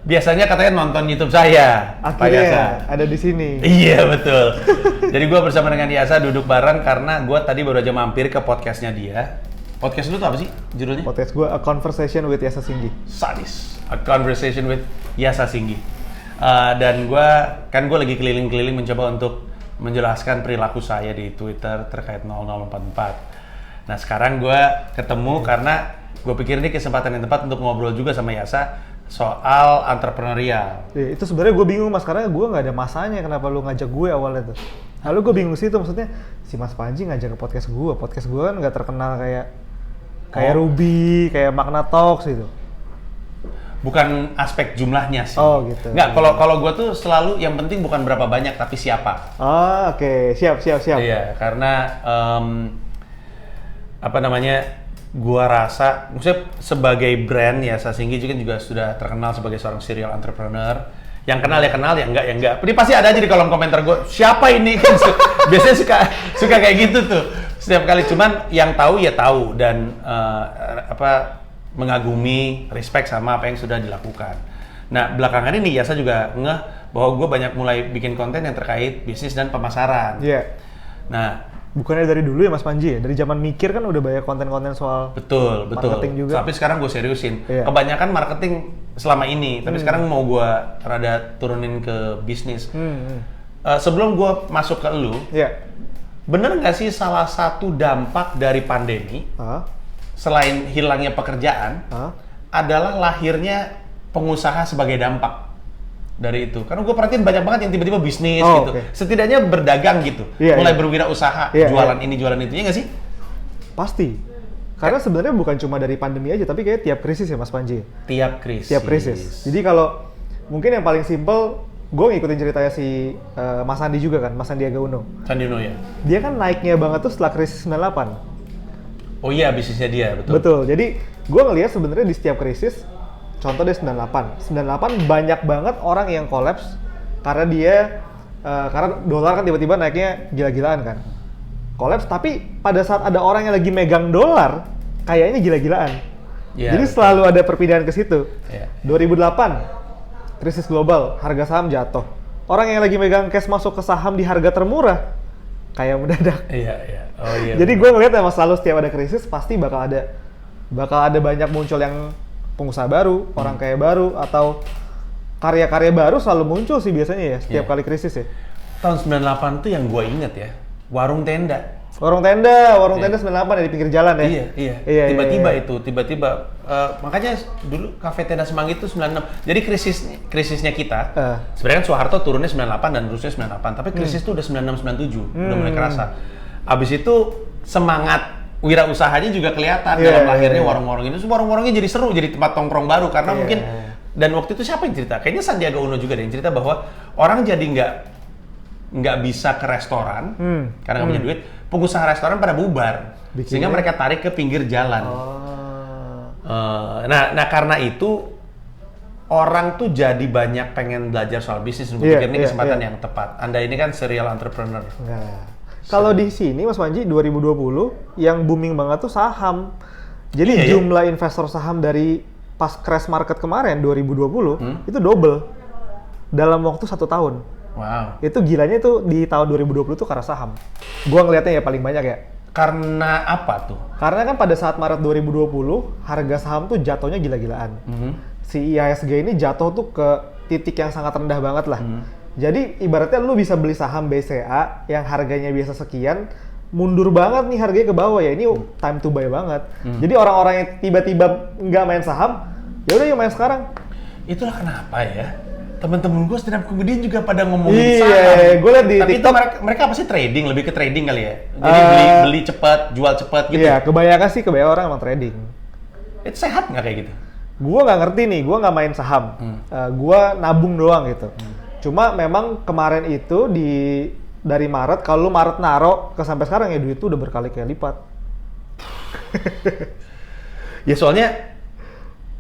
biasanya katanya nonton YouTube saya. Akhirnya ada di sini. Iya betul. Jadi gue bersama dengan Yasa duduk bareng karena gue tadi baru aja mampir ke podcastnya dia. Podcast lu tuh apa sih judulnya? Podcast gue A Conversation with Yasa Singgi. Sadis. A Conversation with Yasa Singgi. Dan gue lagi keliling-keliling mencoba untuk menjelaskan perilaku saya di Twitter terkait 0044. Nah sekarang gue ketemu karena gue pikir ini kesempatan yang tepat untuk ngobrol juga sama Yasa soal entrepreneurial. Ya, itu sebenarnya gue bingung Mas, karena gue nggak ada masanya kenapa lu ngajak gue awalnya tuh. Lalu gue bingung sih itu, maksudnya si Mas Panji ngajak ke podcast gue kan nggak terkenal kayak Ruby, kayak Magna Talks gitu. Bukan aspek jumlahnya sih. Oh gitu. Nggak, kalau gue tuh selalu yang penting bukan berapa banyak tapi siapa. Oh, oke. Siap. Iya, karena gua rasa, maksudnya sebagai brand ya, Yasa Singgi juga sudah terkenal sebagai seorang serial entrepreneur. Yang kenal ya enggak ya enggak. Ini pasti ada aja di kolom komentar gue, siapa ini kan biasanya suka kayak gitu tuh setiap kali. Cuman yang tahu ya tahu dan mengagumi, respect sama apa yang sudah dilakukan. Nah belakangan ini Yasa juga ngeh bahwa gue banyak mulai bikin konten yang terkait bisnis dan pemasaran. Iya. Yeah. Nah bukannya dari dulu ya Mas Panji ya? Dari zaman mikir kan udah banyak konten-konten soal marketing juga. Tapi sekarang gue seriusin. Iya. Kebanyakan marketing selama ini, tapi sekarang mau gue rada turunin ke bisnis. Sebelum gue masuk ke lu, bener nggak sih salah satu dampak dari pandemi, selain hilangnya pekerjaan, adalah lahirnya pengusaha sebagai dampak dari itu? Karena gue perhatiin banyak banget yang tiba-tiba bisnis gitu. Okay. Setidaknya berdagang gitu. Mulai berwirausaha, jualan ini, jualan itu, ya nggak sih? Pasti. Karena sebenarnya bukan cuma dari pandemi aja, tapi kayak tiap krisis ya Mas Panji. Tiap krisis. Jadi kalau mungkin yang paling simpel, gue ngikutin ceritanya si Mas Andi juga kan, Mas Sandiaga Uno. Sandi Uno ya? Dia kan naiknya banget tuh setelah krisis 98. Oh iya, bisnisnya dia, betul. Betul. Jadi gue ngelihat sebenarnya di setiap krisis, contoh deh 98 banyak banget orang yang kolaps karena dia karena dolar kan tiba-tiba naiknya gila-gilaan kan. Kolaps, tapi pada saat ada orang yang lagi megang dolar kayaknya gila-gilaan. Yeah, jadi betul. Selalu ada perpindahan ke situ. 2008 krisis global, harga saham jatuh. Orang yang lagi megang cash masuk ke saham di harga termurah kayak mendadak. Iya. Oh iya. Jadi gue ngeliat emang selalu setiap ada krisis pasti bakal ada banyak muncul yang pengusaha baru, orang kaya baru, atau karya-karya baru selalu muncul sih biasanya ya setiap kali krisis ya. Tahun 98 tuh yang gue inget ya, warung tenda 98 ya di pinggir jalan ya. Iya. Tiba-tiba makanya dulu Cafe Tenda Semanggi itu 96. Jadi krisisnya kita, sebenarnya kan Soeharto turunnya 98 dan terusnya 98, tapi krisis itu udah 96 97, udah mulai kerasa. Abis itu semangat wirausahanya juga kelihatan dalam lahirnya warung-warung itu. Warung-warungnya jadi seru, jadi tempat tongkrong baru karena mungkin. Dan waktu itu siapa yang cerita? Kayaknya Sandiaga Uno juga yang cerita bahwa orang jadi nggak bisa ke restoran karena nggak punya duit. Pengusaha restoran pada bubar, sehingga mereka tarik ke pinggir jalan. Nah karena itu orang tuh jadi banyak pengen belajar soal bisnis. Gue pikir ini kesempatan yang tepat. Anda ini kan serial entrepreneur. Kalau di sini Mas Panji 2020 yang booming banget tuh saham. Jadi jumlah investor saham dari pas crash market kemarin 2020 itu double dalam waktu 1 tahun. Wow. Itu gilanya tuh di tahun 2020 tuh karena saham. Gua ngelihatnya ya paling banyak ya. Karena apa tuh? Karena kan pada saat Maret 2020 harga saham tuh jatuhnya gila-gilaan. Si IHSG ini jatuh tuh ke titik yang sangat rendah banget lah. Jadi ibaratnya lu bisa beli saham BCA yang harganya biasa sekian, mundur banget nih harganya ke bawah ya. Ini time to buy banget. Jadi orang-orang yang tiba-tiba nggak main saham, ya udah yuk main sekarang. Itulah kenapa ya. Temen-temen gue stand up comedian juga pada ngomongin saham. Iya, gue liat di tapi TikTok. Itu mereka apa sih trading, lebih ke trading kali ya. Jadi beli cepat, jual cepat gitu. Iya, kebanyakan orang emang trading. Itu sehat nggak kayak gitu? Gue nggak ngerti nih, gue nggak main saham. Gue nabung doang gitu. Cuma memang kemarin itu dari Maret, kalau lu Maret naro ke sampai sekarang ya duit itu udah berkali-kali lipat. Ya soalnya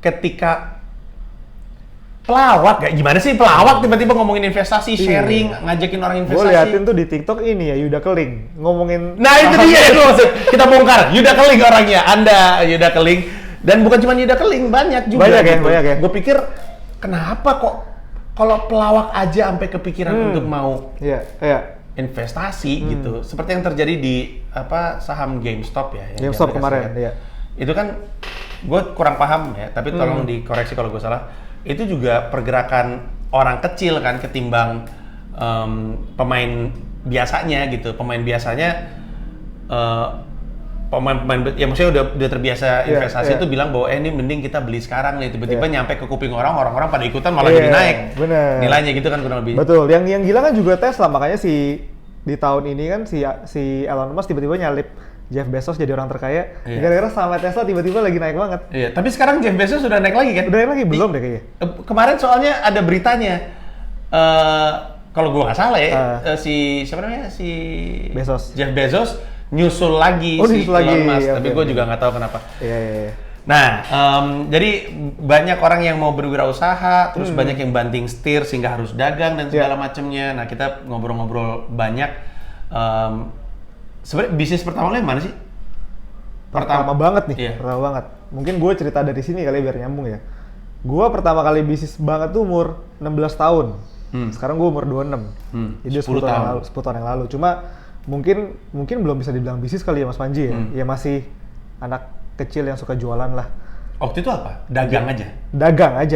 ketika pelawak, kayak gimana sih pelawak tiba-tiba ngomongin investasi, sharing, ngajakin orang investasi. Gue liatin tuh di TikTok ini ya, Yuda Keling ngomongin. Nah itu dia itu maksud kita bongkar. Yuda Keling orangnya, Anda Yuda Keling. Dan bukan cuma Yuda Keling, banyak juga. Banyak ya. Gue pikir kenapa kok kalau pelawak aja sampai kepikiran untuk mau investasi gitu. Seperti yang terjadi di saham GameStop ya. GameStop kemarin, iya. Itu kan gue kurang paham ya, tapi tolong dikoreksi kalau gue salah. Itu juga pergerakan orang kecil kan ketimbang pemain biasanya gitu. Pemain biasanya pemain ya maksudnya udah terbiasa investasi itu bilang bahwa ini mending kita beli sekarang nih, tiba-tiba nyampe ke kuping orang-orang pada ikutan malah jadi naik nilainya gitu kan kurang lebih. Betul, yang gila kan juga Tesla, makanya di tahun ini kan si Elon Musk tiba-tiba nyalip Jeff Bezos jadi orang terkaya gara-gara sama Tesla tiba-tiba lagi naik banget. Iya, tapi sekarang Jeff Bezos sudah naik lagi kan? Udah naik lagi? Belum deh kayaknya. Kemarin soalnya ada beritanya kalau gue nggak salah ya si siapa namanya si Bezos. Jeff Bezos nyusul lagi Elon Musk, tapi gue juga nggak tahu kenapa. Iya. Nah, jadi banyak orang yang mau berwirausaha, terus banyak yang banting setir sehingga harus dagang dan segala macamnya. Nah, kita ngobrol-ngobrol banyak. Sebenarnya bisnis pertama lo yang mana sih? Pertama banget nih, pertama banget. Mungkin gue cerita dari sini kali biar nyambung ya. Gue pertama kali bisnis banget tuh umur 16 tahun. Sekarang gue umur 26. Jadi 10 tahun yang lalu. Cuma mungkin belum bisa dibilang bisnis kali ya Mas Panji ya. Ya masih anak kecil yang suka jualan lah. Waktu itu apa? Dagang aja?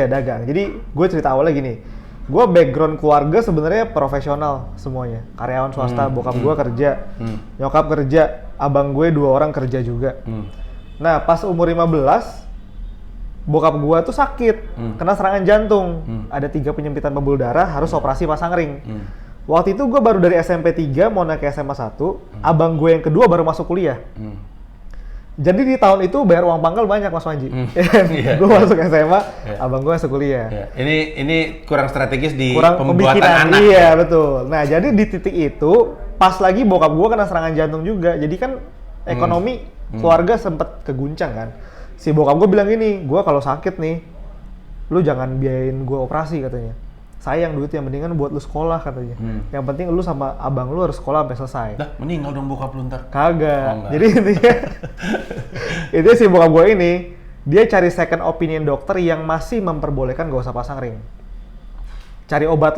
Dagang. Jadi gue cerita awalnya gini. Gue background keluarga sebenarnya profesional semuanya. Karyawan swasta, bokap gue kerja, nyokap kerja, abang gue 2 orang kerja juga. Nah pas umur 15, bokap gue tuh sakit, kena serangan jantung. Ada 3 penyempitan pembuluh darah, harus operasi pasang ring. Waktu itu gue baru dari SMP 3 mau naik ke SMA 1, abang gue yang kedua baru masuk kuliah. Jadi di tahun itu bayar uang pangkal banyak Mas Panji. Gue masuk SMA, abang gue masuk kuliah. Ini kurang strategis di pembuatan anak. Iya betul. Nah jadi di titik itu pas lagi bokap gue kena serangan jantung juga. Jadi kan ekonomi keluarga sempet keguncang kan. Si bokap gue bilang gini, gue kalau sakit nih, lu jangan biayain gue operasi katanya. Sayang duit yang mendingan buat lu sekolah katanya. Yang penting lu sama abang lu harus sekolah sampai selesai. Dah meninggal dong bokap lu ntar. Kagak. Jadi intinya itu si bokap gue ini dia cari second opinion dokter yang masih memperbolehkan gak usah pasang ring. Cari obat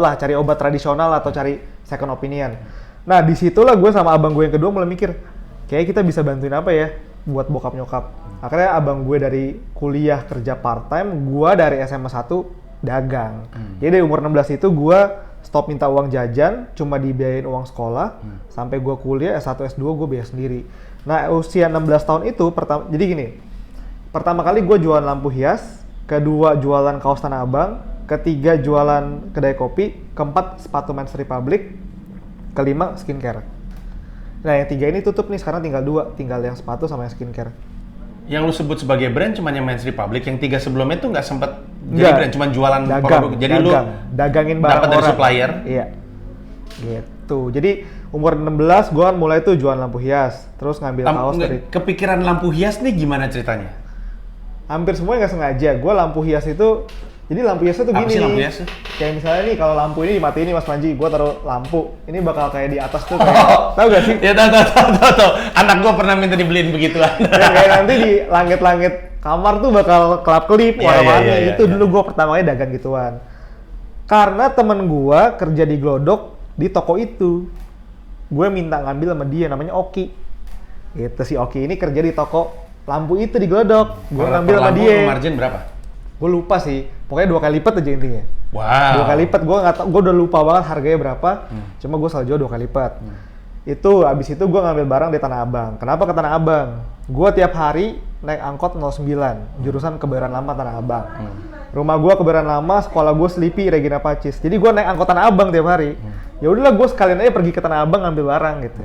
tradisional atau cari second opinion. Nah disitulah gue sama abang gue yang kedua mulai mikir, kayak kita bisa bantuin apa ya buat bokap nyokap. Akhirnya abang gue dari kuliah kerja part time, gue dari SMA 1 dagang. Jadi dari umur 16 itu gue stop minta uang jajan, cuma dibiayain uang sekolah, sampai gue kuliah S1, S2 gue biaya sendiri. Nah usia 16 tahun itu, jadi gini, pertama kali gue jualan lampu hias, kedua jualan kaos Tanah Abang, ketiga jualan kedai kopi, keempat sepatu Men's Republic, kelima skincare. Nah yang 3 ini tutup nih, sekarang tinggal 2, tinggal yang sepatu sama yang skincare. Yang lu sebut sebagai brand cuma yang Men's Republic, yang 3 sebelumnya tuh nggak sempet jadi brand, cuma jualan produk. Jadi lu dagangin barang dapat dari supplier. Iya. Gitu. Jadi umur 16 gua kan mulai tuh jualan lampu hias, terus ngambil kaos dari. Kepikiran lampu hias nih gimana ceritanya? Hampir semuanya nggak sengaja. Gua lampu hias itu, jadi lampu hiasnya tuh gini. Apa sih lampu hias? Kayak misalnya nih kalau lampu ini dimatiin nih Mas Panji, gua taruh lampu. Ini bakal kayak di atas tuh kayak, tahu gak sih? Ya tahu. Anak gua pernah minta dibeliin begituan. Kayak nanti di langit-langit kamar tuh bakal kelap-kelip warna-warni. Itu dulu gue pertama kali dagang gituan. Karena temen gue kerja di Glodok di toko itu. Gue minta ngambil sama dia, namanya Oki. Gitu, si Oki ini kerja di toko lampu itu di Glodok. Gue ngambil sama dia. Margin berapa? Gue lupa sih. Pokoknya 2 kali lipat aja intinya. Wow. 2 kali lipat, gue nggak tau, gue udah lupa banget harganya berapa. Cuma gue selalu jual 2 kali lipat. Itu abis itu gue ngambil barang di Tanah Abang. Kenapa ke Tanah Abang? Gue tiap hari naik angkot 09 jurusan Kebayoran Lama Tanah Abang. Rumah gue Kebayoran Lama, sekolah gue Selipi Regina Pacis. Jadi gue naik angkot Tanah Abang tiap hari. Ya udahlah gue sekalian aja pergi ke Tanah Abang ngambil barang gitu.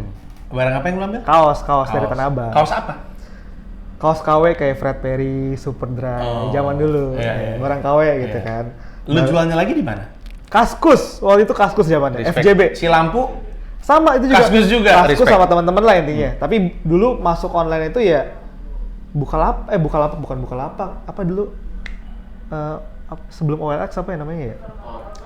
Barang apa yang lu ambil? Kaos dari Tanah Abang. Kaos apa? Kaos KW kayak Fred Perry, Superdry, zaman dulu. Barang KW gitu kan. Lu jualnya lagi di mana? Kaskus. Waktu itu Kaskus zamannya. FJB. Si lampu sama itu juga. Kaskus juga. Kaskus sama teman-teman lah intinya. Tapi dulu masuk online itu ya Bukalapak, bukan Bukalapak. Apa dulu? Sebelum OLX apa ya namanya ya?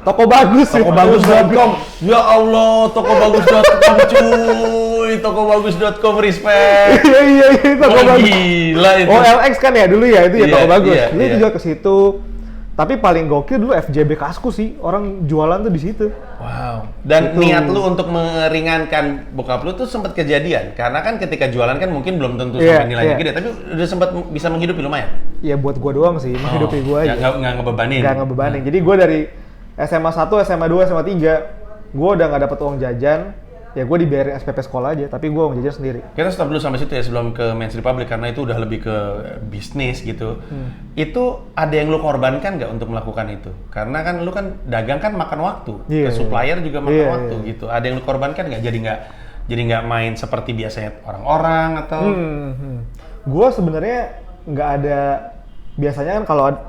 Toko Bagus. Tokobagus.com. Ya Allah, tokobagus.com cuy. Tokobagus.com respect. Iya, Toko Bagus. Gila itu. OLX kan ya dulu ya, itu ya Toko Bagus. Dulu juga ke situ. Tapi paling gokil dulu FJB Kaskus sih, orang jualan tuh di situ. Wow. Dan gitu. niat lu untuk meringankan bokap lu tuh sempat kejadian, karena kan ketika jualan kan mungkin belum tentu sampai nilainya gede, tapi udah sempat bisa menghidupi lumayan. Iya buat gua doang sih, menghidupi gua aja. Nggak ngebebanin. Nggak ngebebanin. Jadi gua dari SMA 1, SMA 2, SMA 3, gua udah nggak dapet uang jajan. Ya gue dibayarin SPP sekolah aja, tapi gue uang jajan sendiri. Kita stop dulu sampai situ ya sebelum ke Men's Republic, karena itu udah lebih ke bisnis gitu. Itu ada yang lu korbankan nggak untuk melakukan itu? Karena kan lu kan dagang kan makan waktu, ke supplier juga makan waktu gitu. Ada yang lu korbankan nggak? Jadi nggak main seperti biasanya orang-orang atau? Gue sebenarnya nggak ada. Biasanya kan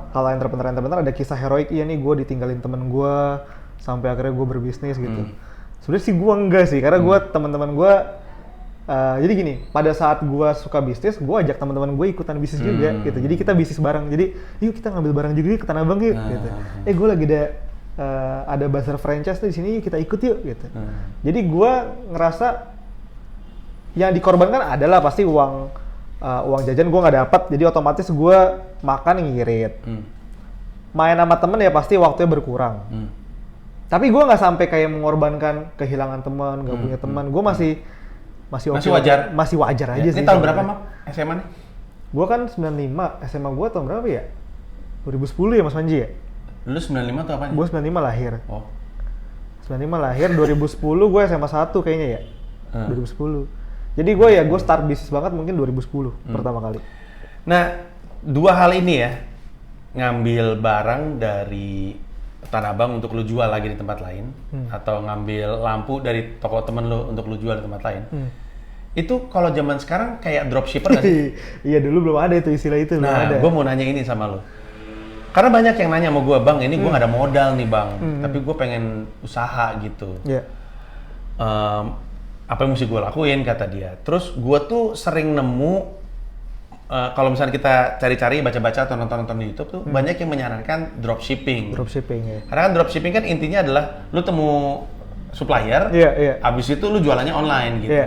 kalau entrepreneur ada kisah heroik, iya nih gue ditinggalin temen gue sampai akhirnya gue berbisnis gitu. Sebenarnya sih gue enggak sih, karena gue teman-teman gue jadi gini, pada saat gue suka bisnis, gue ajak teman-teman gue ikutan bisnis juga gitu. Jadi kita bisnis bareng. Jadi yuk kita ngambil barang juga yuk ke Tanah Abang yuk gitu. Gue lagi ada bazar franchise tuh di sini, yuk kita ikut yuk gitu. Jadi gue ngerasa yang dikorbankan adalah pasti uang jajan gue nggak dapat, jadi otomatis gue makan ngirit. Main sama temen ya pasti waktunya berkurang. Tapi gue nggak sampai kayak mengorbankan kehilangan teman, nggak punya teman. Gue masih wajar. Masih wajar aja sih. Ini tahun berapa, Mak? SMA nih? Gue kan 95, SMA gue tahun berapa ya? 2010 ya Mas Manji ya? Lu 95 tuh apanya? Gue 95 lahir. Oh. 95 lahir, 2010 gue SMA 1 kayaknya ya. 2010. Jadi gue start bisnis banget mungkin 2010 pertama kali. Nah, dua hal ini ya, ngambil barang dari Tanah Abang untuk lu jual lagi di tempat lain, atau ngambil lampu dari toko temen lu untuk lu jual di tempat lain. Itu kalau zaman sekarang kayak dropshipper nggak sih? Iya dulu belum ada itu istilah itu. Nah, gue mau nanya ini sama lu. Karena banyak yang nanya sama gue, Bang, ini gue nggak ada modal nih Bang, tapi gue pengen usaha gitu. Apa yang mesti gue lakuin, kata dia. Terus gue tuh sering nemu, kalau misalnya kita cari-cari, baca-baca atau nonton-nonton di YouTube tuh banyak yang menyarankan dropshipping. Dropshipping ya. Karena kan dropshipping kan intinya adalah lu temu supplier, abis itu lu jualannya online gitu.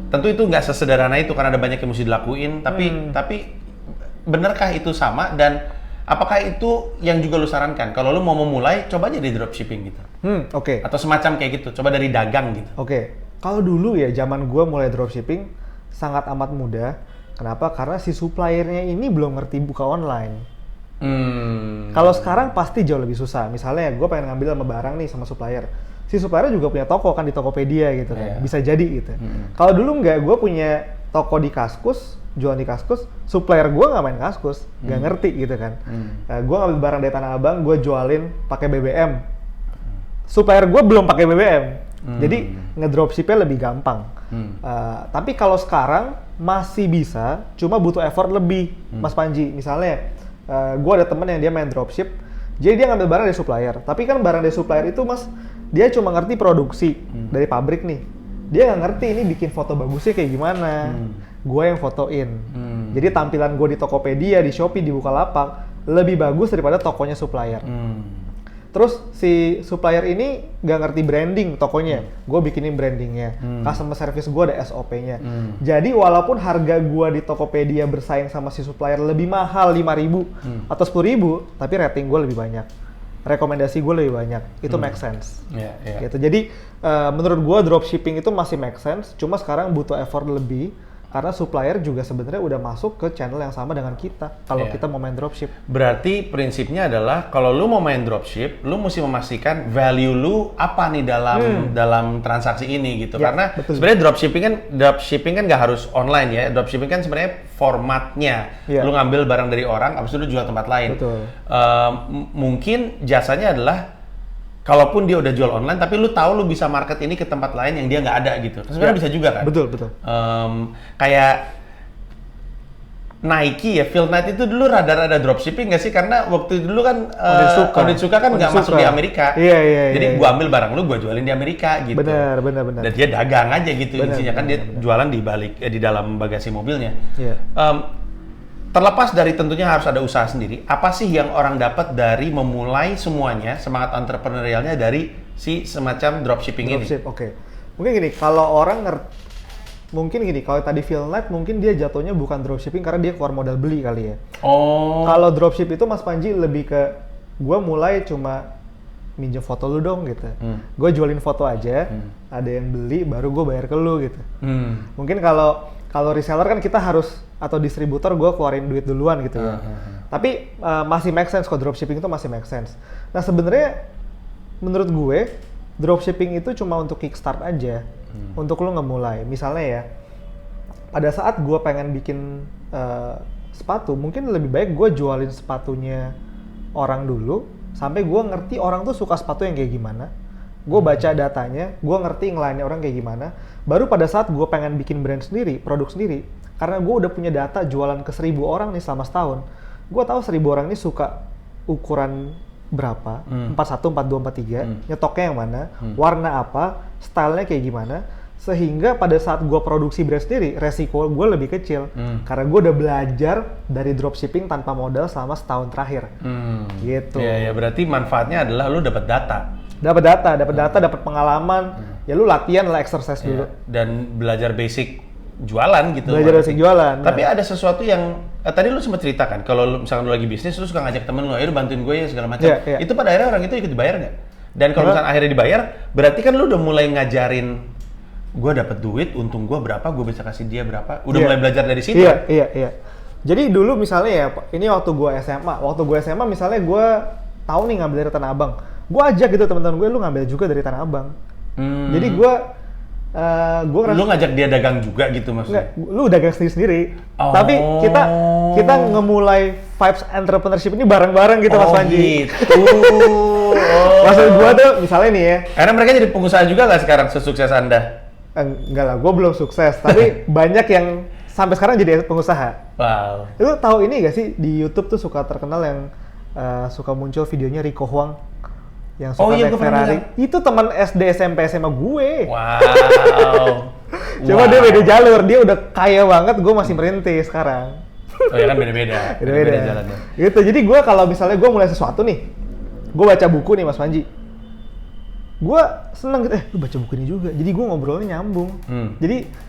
Tentu itu nggak sesederhana itu karena ada banyak yang mesti dilakuin. Tapi benarkah itu sama, dan apakah itu yang juga lu sarankan? Kalau lu mau memulai, coba aja di dropshipping gitu. Atau semacam kayak gitu. Coba dari dagang gitu. Kalau dulu ya zaman gua mulai dropshipping sangat amat mudah. Kenapa? Karena si suppliernya ini belum ngerti buka online. Kalau sekarang pasti jauh lebih susah. Misalnya gue pengen ngambil sama barang nih sama supplier. Si supplier juga punya toko kan di Tokopedia gitu kan. Bisa jadi gitu. Kalau dulu nggak, gue punya toko di Kaskus, jualan di Kaskus, supplier gue nggak main Kaskus, nggak ngerti gitu kan. Gue ngambil barang dari Tanah Abang, gue jualin pakai BBM. Supplier gue belum pakai BBM. Jadi ngedropshipnya lebih gampang. Tapi kalau sekarang masih bisa, cuma butuh effort lebih, Mas Panji. Misalnya, gue ada temen yang dia main dropship, jadi dia ngambil barang dari supplier. Tapi kan barang dari supplier itu, Mas, dia cuma ngerti produksi dari pabrik nih. Dia nggak ngerti ini bikin foto bagusnya kayak gimana. Gue yang fotoin. Jadi tampilan gue di Tokopedia, di Shopee, di Bukalapak lebih bagus daripada tokonya supplier. Terus si supplier ini nggak ngerti branding tokonya, gue bikinin brandingnya, customer service gue ada SOP-nya. Jadi walaupun harga gue di Tokopedia bersaing sama si supplier lebih mahal 5.000 atau 10.000, tapi rating gue lebih banyak, rekomendasi gue lebih banyak, itu make sense. Gitu. Jadi menurut gue dropshipping itu masih make sense, cuma sekarang butuh effort lebih. Karena supplier juga sebenarnya udah masuk ke channel yang sama dengan kita kalau kita mau main dropship. Berarti prinsipnya adalah kalau lu mau main dropship, lu mesti memastikan value lu apa nih dalam transaksi ini gitu. Karena sebenarnya dropshipping kan nggak harus online ya. Dropshipping kan sebenarnya formatnya. Lu ngambil barang dari orang, abis itu lu jual tempat lain. Mungkin jasanya adalah kalaupun dia udah jual online, tapi lu tahu lu bisa market ini ke tempat lain yang dia nggak ada gitu. Sebenarnya bisa juga kan? Betul. Kayak Nike ya, Phil Knight itu dulu rada-rada dropshipping nggak sih? Karena waktu dulu kan Onitsuka kan nggak masuk di Amerika. Jadi gua ambil barang lu, gua jualin di Amerika gitu. Benar. Dan dia dagang aja gitu intinya kan dia jualan di balik di dalam bagasi mobilnya. Terlepas dari tentunya harus ada usaha sendiri, apa sih yang orang dapat dari memulai semuanya, semangat entrepreneurialnya dari si semacam dropshipping ini? Oke. Mungkin gini, kalau orang mungkin gini, kalau tadi Philnite mungkin dia jatuhnya bukan dropshipping karena dia keluar modal beli kali ya. Oh. Kalau dropship itu Mas Panji lebih ke gue mulai cuma minjem foto lu dong gitu. Gue jualin foto aja, ada yang beli baru gue bayar ke lu gitu. Mungkin kalau reseller kan kita harus atau distributor gue keluarin duit duluan gitu ya. Tapi masih make sense kok, dropshipping itu masih make sense. Nah sebenarnya menurut gue dropshipping itu cuma untuk kickstart aja. Untuk lu ngemulai. Misalnya ya, pada saat gue pengen bikin sepatu, mungkin lebih baik gue jualin sepatunya orang dulu, sampai gue ngerti orang tuh suka sepatu yang kayak gimana. Gue baca datanya, gue ngerti ngelayani orang kayak gimana. Baru pada saat gue pengen bikin brand sendiri, produk sendiri, karena gue udah punya data jualan ke 1.000 orang nih selama setahun. Gue tahu 1.000 orang ini suka ukuran berapa, 41, 42, 43, nyetoknya yang mana, warna apa, stylenya kayak gimana, sehingga pada saat gue produksi brand sendiri, resiko gue lebih kecil, karena gue udah belajar dari dropshipping tanpa modal selama setahun terakhir, gitu. Ya berarti manfaatnya adalah lu dapat data. Dapat pengalaman, ya lu latihan lah, exercise dulu. Dan belajar basic jualan gitu. Belajar basic jualan. Tapi ada sesuatu yang tadi lu sempat ceritakan, kalau misalkan lu lagi bisnis, lu suka ngajak temen lu, ayo bantuin gue ya segala macam. Itu pada akhirnya orang itu ikut dibayar nggak? Dan kalau misalkan akhirnya dibayar, berarti kan lu udah mulai ngajarin, gue dapat duit, untung gue berapa, gue bisa kasih dia berapa, udah mulai belajar dari situ. Iya. Jadi dulu misalnya ya, ini waktu gue SMA misalnya gue tahu nih ngambil dari Tanah Abang, gue ajak gitu teman-teman gue, lu ngambil juga dari Tanah Abang. Jadi gue lu ngajak dia dagang juga gitu maksudnya? Enggak, lu dagang sendiri. Tapi kita ngemulai vibes entrepreneurship ini bareng-bareng gitu, Mas Panji. Gitu. Maksud gua tuh misalnya nih ya. Karena mereka jadi pengusaha juga nggak sekarang sesukses Anda? Enggak lah, gua belum sukses. Tapi banyak yang sampai sekarang jadi pengusaha. Wow. Lu tahu ini gak sih, di YouTube tuh suka terkenal yang suka muncul videonya Rico Huang yang suka naik Ferrari. Itu teman SD, SMP, SMA gue. Wow. Cuma dia beda jalur, dia udah kaya banget, gue masih merintis sekarang. Oh ya kan beda-beda jalannya. Gitu, jadi gue kalau misalnya gue mulai sesuatu nih, gue baca buku nih Mas Panji, gue seneng gitu, lu baca buku ini juga, jadi gue ngobrolnya nyambung. Jadi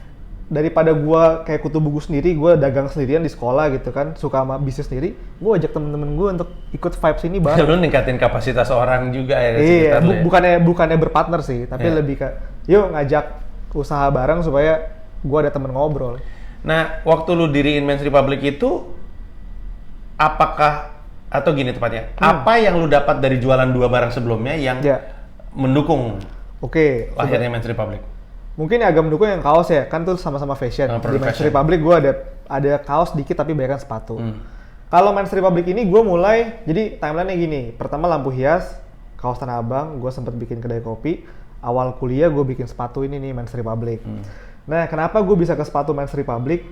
daripada gue kayak kutu buku sendiri, gue dagang sendirian di sekolah gitu kan, suka sama bisnis sendiri, gue ajak temen-temen gue untuk ikut vibes ini bareng. Lu ningkatin kapasitas orang juga ya? Iya, bukannya berpartner sih, tapi lebih ke, yuk ngajak usaha bareng supaya gue ada temen ngobrol. Nah, waktu lu diriin Men's Republic itu, apakah, atau gini tepatnya, apa yang lu dapat dari jualan 2 barang sebelumnya yang mendukung lahirnya Men's Republic? Mungkin agak mendukung yang kaos ya, kan tuh sama-sama fashion. Di Men's Republic gue ada kaos dikit tapi banyak sepatu. Kalau Men's Republic ini gue mulai, jadi timeline-nya gini. Pertama lampu hias, kaos Tanah Abang, gue sempet bikin kedai kopi. Awal kuliah gue bikin sepatu ini nih, Men's Republic. Nah kenapa gue bisa ke sepatu Men's Republic?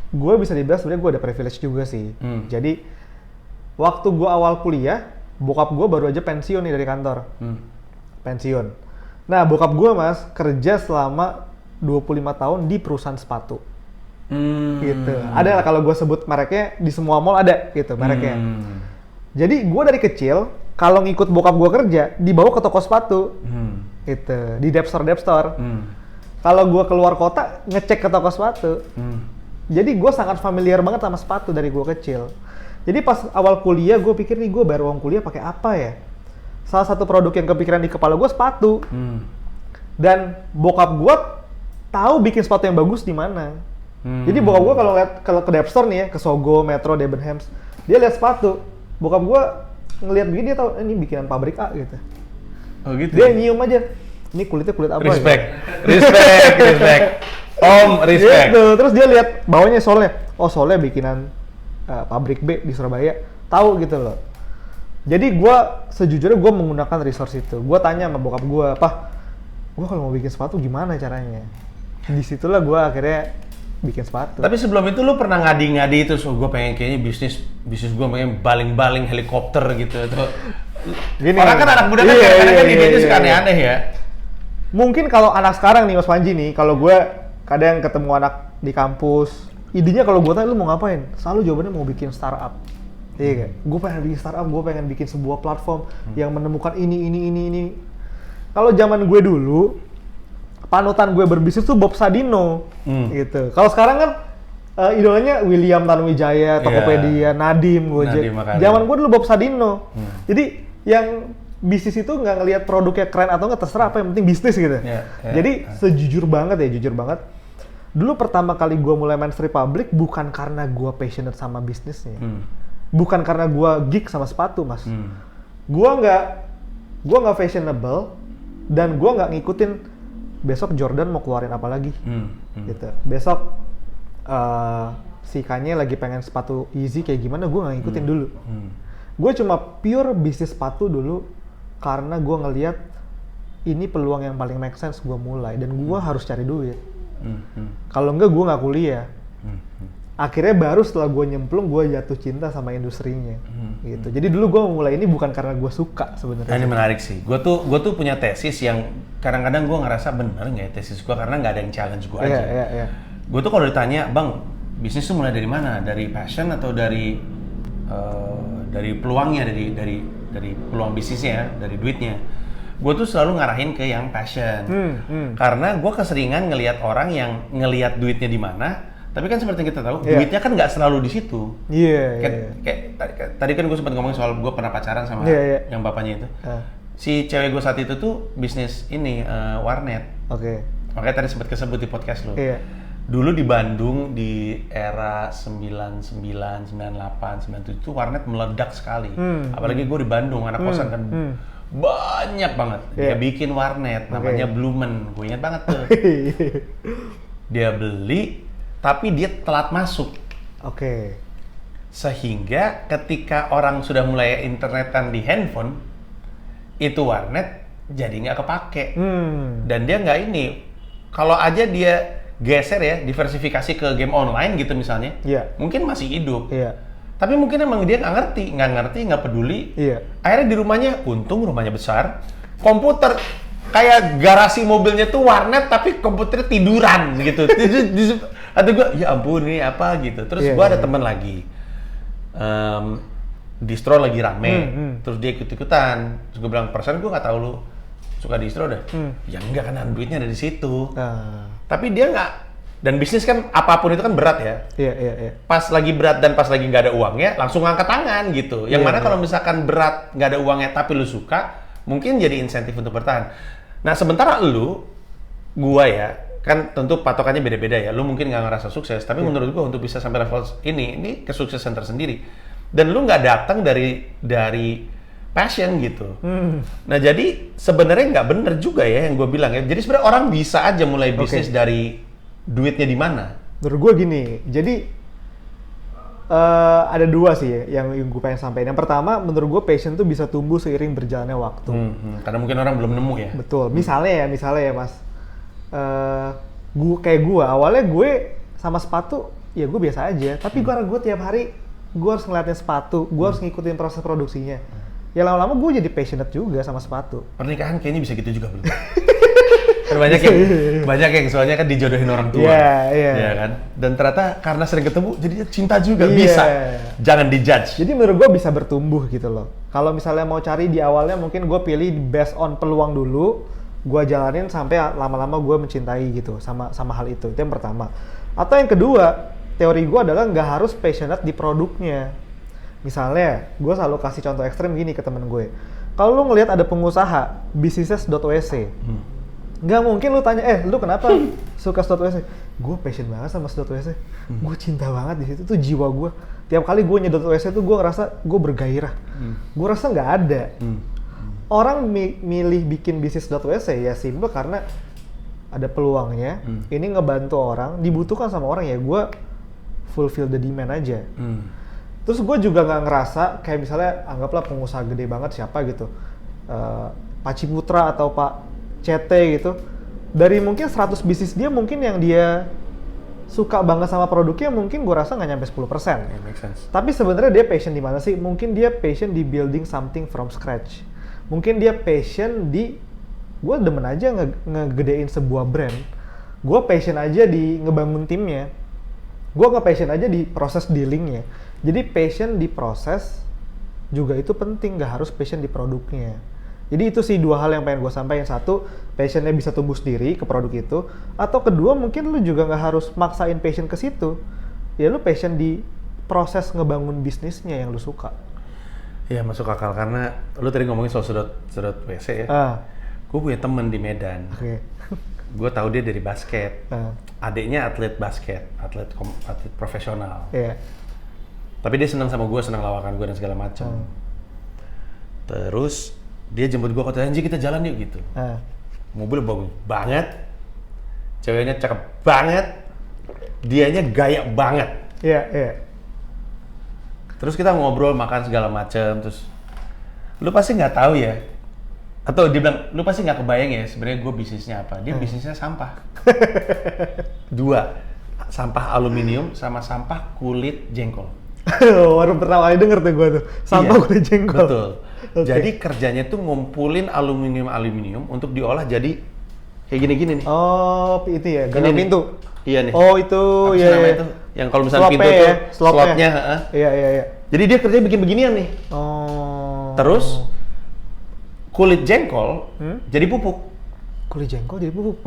Gue bisa dibilang sebenarnya gue ada privilege juga sih. Jadi waktu gue awal kuliah, bokap gue baru aja pensiun nih dari kantor. Pensiun. Nah, bokap gue Mas kerja selama 25 tahun di perusahaan sepatu. Gitu. Ada lah kalau gue sebut mereknya, di semua mall ada gitu mereknya. Jadi gue dari kecil kalau ngikut bokap gue kerja dibawa ke toko sepatu. Gitu, di Dep Store. Kalau gue keluar kota ngecek ke toko sepatu. Jadi gue sangat familiar banget sama sepatu dari gue kecil. Jadi pas awal kuliah gue pikir nih, gue bayar uang kuliah pakai apa ya? Salah satu produk yang kepikiran di kepala gue sepatu. Dan bokap gue tahu bikin sepatu yang bagus di mana. Jadi bokap gue kalau ke Dep Store nih ya, ke Sogo, Metro, Debenhams, dia lihat sepatu. Bokap gue ngelihat begini, dia tahu ini bikinan pabrik A gitu. Oh gitu. Dia nyium aja. Ini kulitnya kulit apa? Respect. Om, respect. Gitu. Terus dia lihat bawahnya solnya. Oh, solnya bikinan pabrik B di Surabaya. Tahu gitu loh. Jadi gue sejujurnya gue menggunakan resource itu. Gue tanya sama bokap gue, "Pak, gue kalau mau bikin sepatu gimana caranya?" Disitulah gue akhirnya bikin sepatu. Tapi sebelum itu lu pernah ngadi-ngadi itu, so gue pengen kayaknya bisnis gue pengen baling-baling helikopter gitu. Gini, orang kan anak muda kan kadang-kadang ide-ide suka aneh-aneh ya. Mungkin kalau anak sekarang nih Mas Panji nih, kalau gue kadang ketemu anak di kampus, idenya kalau gue tanya lu mau ngapain? Selalu jawabannya mau bikin startup. Iya kan? Gue pengen bikin startup, gue pengen bikin sebuah platform yang menemukan ini. Kalau zaman gue dulu, panutan gue berbisnis tuh Bob Sadino, gitu. Kalau sekarang kan idolanya William Tanuwijaya, Tokopedia, Nadiem, Gojek. Zaman gue dulu Bob Sadino. Jadi yang bisnis itu nggak ngelihat produknya keren atau nggak, terserah, apa yang penting bisnis gitu. Jadi jujur banget. Dulu pertama kali gue mulai main Street Public bukan karena gue passionate sama bisnisnya, bukan karena gue geek sama sepatu, Mas. Gue nggak fashionable dan gue nggak ngikutin besok Jordan mau keluarin apa lagi, gitu. Besok si Kanye lagi pengen sepatu Yeezy kayak gimana, gue nggak ngikutin dulu. Gue cuma pure bisnis sepatu dulu karena gue ngelihat ini peluang yang paling make sense gue mulai, dan gue harus cari duit. Kalau enggak gue nggak kuliah. Akhirnya baru setelah gue nyemplung gue jatuh cinta sama industrinya, gitu. Jadi dulu gue mulai ini bukan karena gue suka sebenarnya. Ini menarik sih. Gue tuh punya tesis yang kadang-kadang gue ngerasa bener nggak ya tesis gue, karena nggak ada yang challenge gue aja. Gue tuh kalau ditanya, bang, bisnis tuh mulai dari mana? Dari passion atau dari peluangnya, dari peluang bisnisnya, dari duitnya? Gue tuh selalu ngarahin ke yang passion, karena gue keseringan ngelihat orang yang ngelihat duitnya di mana, tapi kan seperti yang kita tahu, duitnya kan nggak selalu di situ. Kayak tadi kan gue sempat ngomongin soal gue pernah pacaran sama yang bapaknya itu. Si cewek gue saat itu tuh bisnis ini warnet. Makanya tadi sempat kesebut di podcast lo. Dulu di Bandung di era 99, 98, 97 tuh warnet meledak sekali. Apalagi gue di Bandung, anak kosan kan. Banyak banget. Dia bikin warnet, namanya Blumen. Gue ingat banget tuh. Dia beli, tapi dia telat masuk. Sehingga ketika orang sudah mulai internetan di handphone, itu warnet jadi nggak kepake. Dan dia nggak ini. Kalau aja dia geser ya, diversifikasi ke game online gitu misalnya, mungkin masih hidup. Tapi mungkin emang dia nggak ngerti, nggak peduli. Akhirnya di rumahnya, untung rumahnya besar, komputer kayak garasi mobilnya tuh warnet, tapi komputernya tiduran gitu. Atau gue, ya ampun ini apa gitu. Terus gue ada teman lagi, distro lagi rame, terus dia ikut-ikutan. Terus gue bilang, perasaan gue nggak tahu lu suka distro dah. Ya enggak, kan duitnya ada di situ. Tapi dia nggak. Dan bisnis kan apapun itu kan berat ya. Pas lagi berat dan pas lagi nggak ada uangnya, langsung ngangkat tangan gitu. Yang mana kalau misalkan berat nggak ada uangnya tapi lu suka, mungkin jadi insentif untuk bertahan. Nah sementara gua ya, kan tentu patokannya beda-beda ya. Lu mungkin nggak ngerasa sukses, tapi menurut gua untuk bisa sampai level ini kesuksesan tersendiri. Dan lu nggak datang dari passion gitu. Nah jadi sebenarnya nggak bener juga ya yang gua bilang ya. Jadi sebenarnya orang bisa aja mulai bisnis dari duitnya di mana? Menurut gue gini, jadi ada dua sih yang gue pengen sampaikan. Yang pertama, menurut gue passion tuh bisa tumbuh seiring berjalannya waktu. Karena mungkin orang belum nemu ya. Betul. Misalnya ya Mas, gue awalnya gue sama sepatu ya gue biasa aja. Tapi karena gue tiap hari gue harus ngeliatin sepatu, gue harus ngikutin proses produksinya. Ya lama-lama gue jadi passionate juga sama sepatu. Pernikahan kayaknya bisa gitu juga belum? banyak yang soalnya kan dijodohin orang tua, ya kan. Dan ternyata karena sering ketemu, jadi cinta juga bisa. Jangan dijudge. Jadi menurut gue bisa bertumbuh gitu loh. Kalau misalnya mau cari di awalnya, mungkin gue pilih based on peluang dulu, gue jalanin sampai lama-lama gue mencintai gitu sama hal itu. Itu yang pertama. Atau yang kedua, teori gue adalah nggak harus passionate di produknya. Misalnya, gue selalu kasih contoh ekstrem gini ke temen gue. Kalau lu ngelihat ada pengusaha businesses.wc, nggak mungkin lu tanya, lu kenapa suka .wc? Gue passion banget sama .wc. Gue cinta banget di situ, tuh jiwa gue. Tiap kali gue nyedot .wc tuh gue ngerasa gue bergairah. Gue rasa nggak ada. Orang milih bikin bisnis .wc ya simple karena ada peluangnya. Ini ngebantu orang, dibutuhkan sama orang, ya gue fulfill the demand aja. Terus gue juga nggak ngerasa kayak misalnya anggaplah pengusaha gede banget siapa gitu, Pak Ciputra atau Pak CT gitu, dari mungkin 100 bisnis dia mungkin yang dia suka banget sama produknya mungkin gue rasa nggak nyampe 10%. Make sense. Tapi sebenarnya dia passion di mana sih? Mungkin dia passion di building something from scratch. Mungkin dia passion di, gue demen aja ngegedein sebuah brand. Gue passion aja di ngebangun timnya. Gue nge-passion aja di proses dealingnya. Jadi passion di proses juga itu penting, nggak harus passion di produknya. Jadi itu sih dua hal yang pengen gue sampaikan. Satu, passionnya bisa tumbuh sendiri ke produk itu. Atau kedua, mungkin lu juga nggak harus maksain passion ke situ. Ya lu passion di proses ngebangun bisnisnya yang lu suka. Iya, masuk akal. Karena lu tadi ngomongin soal sedot WC ya. Gue punya temen di Medan. Gue tahu dia dari basket. Adiknya atlet basket, atlet profesional. Tapi dia senang sama gue, senang lawakan gue dan segala macam. Terus dia jemput gue, kata Anji kita jalan yuk gitu. Mobil bagus banget, ceweknya cakep banget, dianya gaya banget. Terus kita ngobrol, makan segala macam. Terus lu pasti nggak tahu ya, atau dia bilang lu pasti nggak kebayang ya sebenarnya gue bisnisnya apa. Dia bisnisnya sampah. Dua, sampah aluminium sama sampah kulit jengkol. Baru pertama kali denger tuh gue tuh, sampah kulit jengkol. Betul. Jadi kerjanya tuh ngumpulin aluminium untuk diolah jadi kayak gini-gini nih. Oh, itu ya, gagang pintu. Iya nih. Oh itu, ya. Itu yang kalau misalnya pintu tuh slotnya. Iya. Jadi dia kerjanya bikin beginian nih. Terus kulit jengkol jadi pupuk. Kulit jengkol jadi pupuk?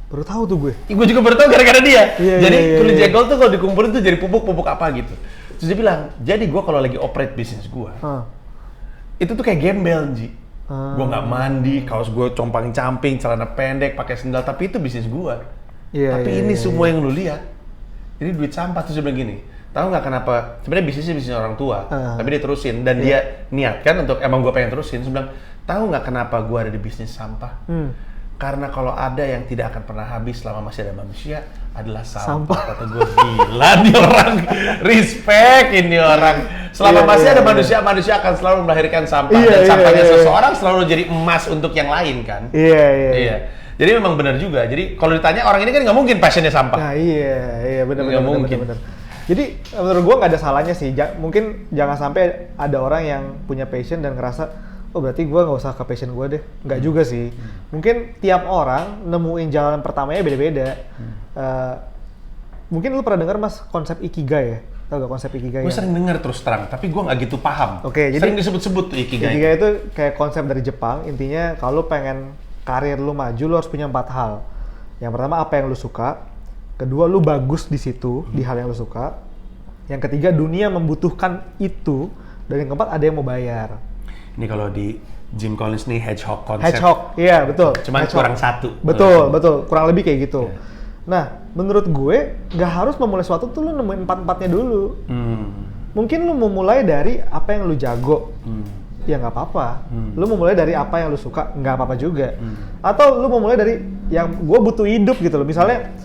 Baru tahu tuh gue. Gue juga baru tahu gara-gara dia. Jadi kulit jengkol tuh kalau dikumpulin tuh jadi pupuk apa gitu. Terus dia bilang, jadi gue kalau lagi operate bisnis gue, itu tuh kayak gembel, Ji. Gue nggak mandi, kaos gue compang-camping, celana pendek, pakai sendal, tapi itu bisnis gue. Tapi ini semua yang lu lihat, ini duit sampah. Terus dia bilang gini, tahu nggak kenapa? Sebenarnya bisnisnya bisnis orang tua, tapi dia terusin dan dia niatkan untuk emang gue pengen terusin. Dia bilang, tahu nggak kenapa gue ada di bisnis sampah? Karena kalau ada yang tidak akan pernah habis selama masih ada manusia adalah sampah. Kata gue, gila nih orang, respect ini orang. Selama masih ada manusia akan selalu melahirkan sampah. Dan sampahnya seseorang selalu jadi emas untuk yang lain kan. Iya. Jadi memang benar juga. Jadi kalau ditanya orang ini kan nggak mungkin passionnya sampah. Nah iya benar. Jadi menurut gue nggak ada salahnya sih. Mungkin jangan sampai ada orang yang punya passion dan ngerasa, oh berarti gue nggak usah ke passion gue deh. Nggak juga sih. Mungkin tiap orang nemuin jalan pertamanya beda-beda. Mungkin lu pernah dengar Mas konsep Ikigai ya? Tahu gak konsep Ikigai? Gue sering denger terus terang, tapi gue nggak gitu paham. Jadi sering disebut-sebut tuh Ikigai. Ikigai itu kayak konsep dari Jepang. Intinya kalau pengen karir lu maju, lu harus punya 4 hal. Yang pertama, apa yang lu suka. Kedua, lu bagus di situ, di hal yang lu suka. Yang ketiga, dunia membutuhkan itu. Dan yang keempat, ada yang mau bayar. Ini kalau di Jim Collins nih hedgehog konsep. Hedgehog, iya betul. Cuman kurang satu. Betul. Kurang lebih kayak gitu. Nah, menurut gue nggak harus memulai sesuatu tuh lu nemuin 4-4-nya dulu. Mungkin lu mau mulai dari apa yang lu jago. Ya nggak apa-apa. Lu mau mulai dari apa yang lu suka, nggak apa-apa juga. Atau lu mau mulai dari yang gue butuh hidup gitu loh. Misalnya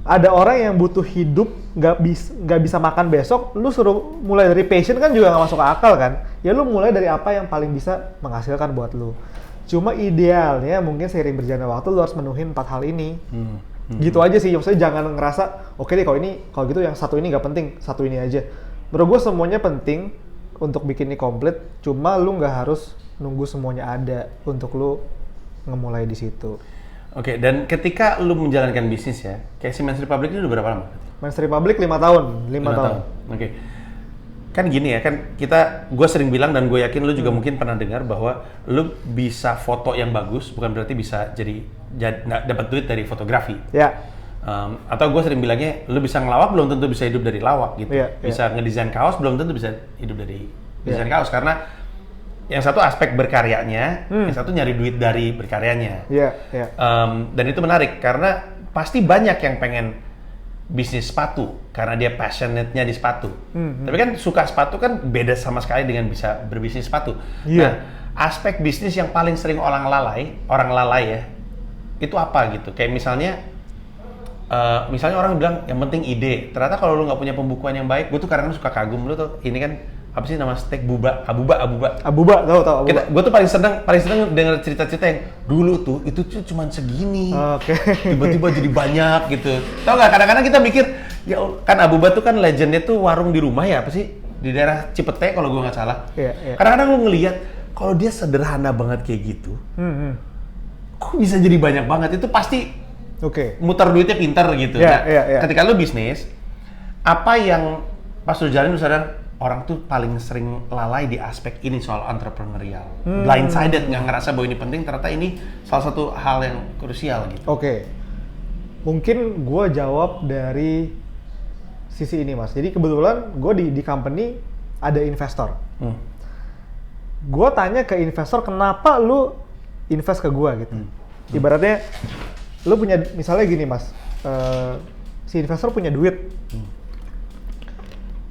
ada orang yang butuh hidup, nggak bisa makan besok, lu suruh mulai dari passion kan juga nggak masuk akal kan. Ya lu mulai dari apa yang paling bisa menghasilkan buat lu. Cuma idealnya mungkin seiring berjalannya waktu lu harus menuhin 4 hal ini. Gitu aja sih, maksudnya jangan ngerasa oke deh kalau gitu yang satu ini nggak penting, satu ini aja. Menurut gue semuanya penting untuk bikin ini komplit, cuma lu nggak harus nunggu semuanya ada untuk lu ngemulai di situ. Oke, dan ketika lu menjalankan bisnis ya, kayak si Men's Republic ini udah berapa lama? Men's Republic 5 tahun. Oke. Kan gini ya, kan gue sering bilang dan gue yakin lu juga mungkin pernah dengar bahwa lu bisa foto yang bagus, bukan berarti bisa jadi dapat duit dari fotografi. Atau gue sering bilangnya, lu bisa ngelawak belum tentu bisa hidup dari lawak gitu. Bisa ngedesain kaos belum tentu bisa hidup dari desain kaos, karena yang satu aspek berkaryanya, yang satu nyari duit dari berkaryanya. Dan itu menarik karena pasti banyak yang pengen bisnis sepatu karena dia passionate-nya di sepatu. Tapi kan suka sepatu kan beda sama sekali dengan bisa berbisnis sepatu. Nah, aspek bisnis yang paling sering orang lalai ya, itu apa gitu? Kayak misalnya orang bilang yang penting ide. Ternyata kalau lu nggak punya pembukuan yang baik, gue tuh kadang-kadang suka kagum, lu tuh ini kan apa sih nama steak Abuba, tahu. Gue tuh paling seneng denger cerita-cerita yang dulu tuh itu tuh cuman segini, tiba-tiba jadi banyak gitu. Tahu nggak? Kadang-kadang kita mikir, ya kan Abuba tuh kan legendnya tuh warung di rumah ya, apa sih di daerah Cipete kalau gue nggak salah. Kadang-kadang lu ngelihat kalau dia sederhana banget kayak gitu, kok bisa jadi banyak banget? Itu pasti muter duitnya pintar gitu. Ketika lu bisnis, apa yang pas lu jalanin lu sadar, orang tuh paling sering lalai di aspek ini soal entrepreneurial. Blindsided, nggak ngerasa bahwa ini penting, ternyata ini salah satu hal yang krusial gitu. Oke. Mungkin gue jawab dari sisi ini, Mas. Jadi kebetulan gue di company ada investor. Gue tanya ke investor, kenapa lu invest ke gue gitu. Ibaratnya lu punya, misalnya gini, Mas. Si investor punya duit.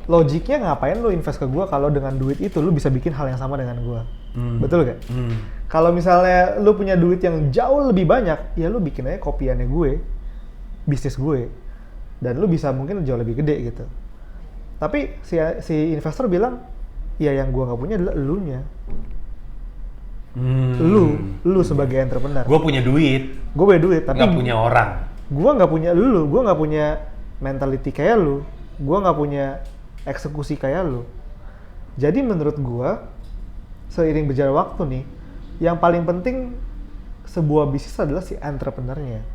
Logiknya ngapain lu invest ke gue kalau dengan duit itu lu bisa bikin hal yang sama dengan gue? Betul gak? Kalau misalnya lu punya duit yang jauh lebih banyak, ya lu bikin aja kopiannya gue, bisnis gue, dan lu bisa mungkin jauh lebih gede gitu. Tapi si investor bilang, ya yang gue nggak punya adalah elunya. Lu sebagai entrepreneur. Gue punya duit. Gue punya duit, tapi nggak punya orang. Gue nggak punya lu, gue nggak punya mentality kayak lu, gue nggak punya eksekusi kayak lu. Jadi menurut gue, seiring berjalan waktu nih, yang paling penting sebuah bisnis adalah si entrepreneurnya.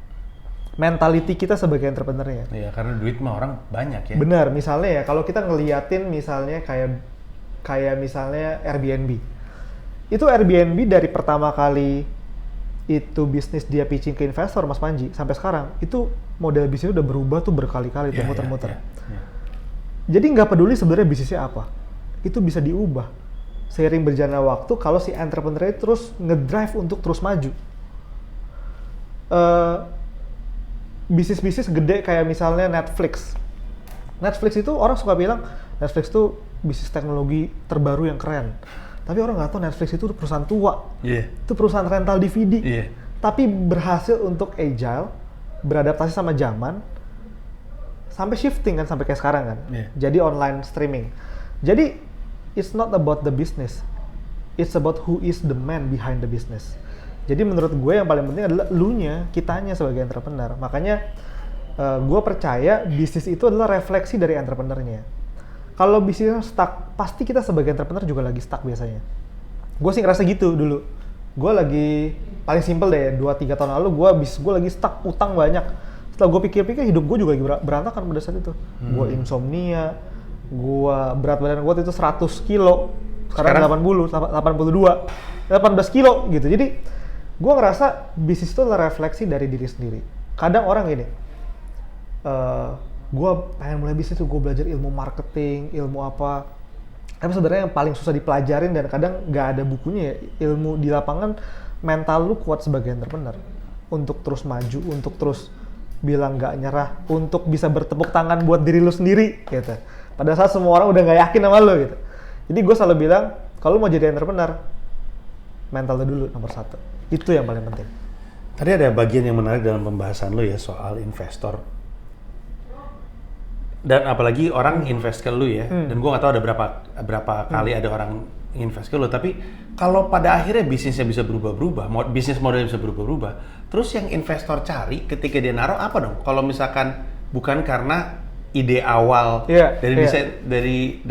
Mentality kita sebagai entrepreneurnya. Iya, karena duit mah orang banyak ya. Benar, misalnya ya, kalau kita ngeliatin misalnya kayak misalnya Airbnb. Itu Airbnb dari pertama kali itu bisnis dia pitching ke investor, Mas Panji, sampai sekarang, itu model bisnisnya udah berubah tuh berkali-kali, tuh muter-muter. Jadi nggak peduli sebenarnya bisnisnya apa, itu bisa diubah seiring berjalannya waktu kalau si entrepreneur terus ngedrive untuk terus maju. Bisnis-bisnis gede kayak misalnya Netflix. Netflix itu orang suka bilang Netflix itu bisnis teknologi terbaru yang keren. Tapi orang nggak tahu Netflix itu perusahaan tua. Itu perusahaan rental DVD. Tapi berhasil untuk agile, beradaptasi sama zaman, sampai shifting kan sampai kayak sekarang kan. Jadi online streaming. Jadi it's not about the business. It's about who is the man behind the business. Jadi menurut gue yang paling penting adalah elunya, kitanya sebagai entrepreneur. Makanya gue percaya bisnis itu adalah refleksi dari entrepreneurnya. Kalau bisnisnya stuck, pasti kita sebagai entrepreneur juga lagi stuck biasanya. Gue sih ngerasa gitu dulu. Gue lagi, paling simple deh, 2-3 tahun lalu gue lagi stuck, utang banyak. Setelah gue pikir-pikir, hidup gue juga lagi berantakan pada saat itu. Gue insomnia, berat badan gue itu 100 kilo, sekarang 82, 18 kilo gitu. Jadi gue ngerasa bisnis itu adalah refleksi dari diri sendiri. Kadang orang gini, gue pengen mulai bisnis tuh, gue belajar ilmu marketing, ilmu apa. Tapi sebenarnya yang paling susah dipelajarin dan kadang nggak ada bukunya ya, ilmu di lapangan, mental lu kuat sebagai entrepreneur. Untuk terus maju, untuk terus bilang nggak nyerah, untuk bisa bertepuk tangan buat diri lu sendiri gitu. Pada saat semua orang udah nggak yakin sama lu gitu. Jadi gue selalu bilang, kalau mau jadi entrepreneur, mental lu dulu nomor 1. Itu yang paling penting. Tadi ada bagian yang menarik dalam pembahasan lu ya soal investor. Dan apalagi orang invest ke lu ya, dan gue nggak tahu ada berapa kali ada orang invest ke lu, tapi kalau pada akhirnya bisnisnya bisa berubah-berubah, bisnis modelnya bisa berubah-berubah, terus yang investor cari ketika dia naruh apa dong? Kalau misalkan bukan karena ide awal dari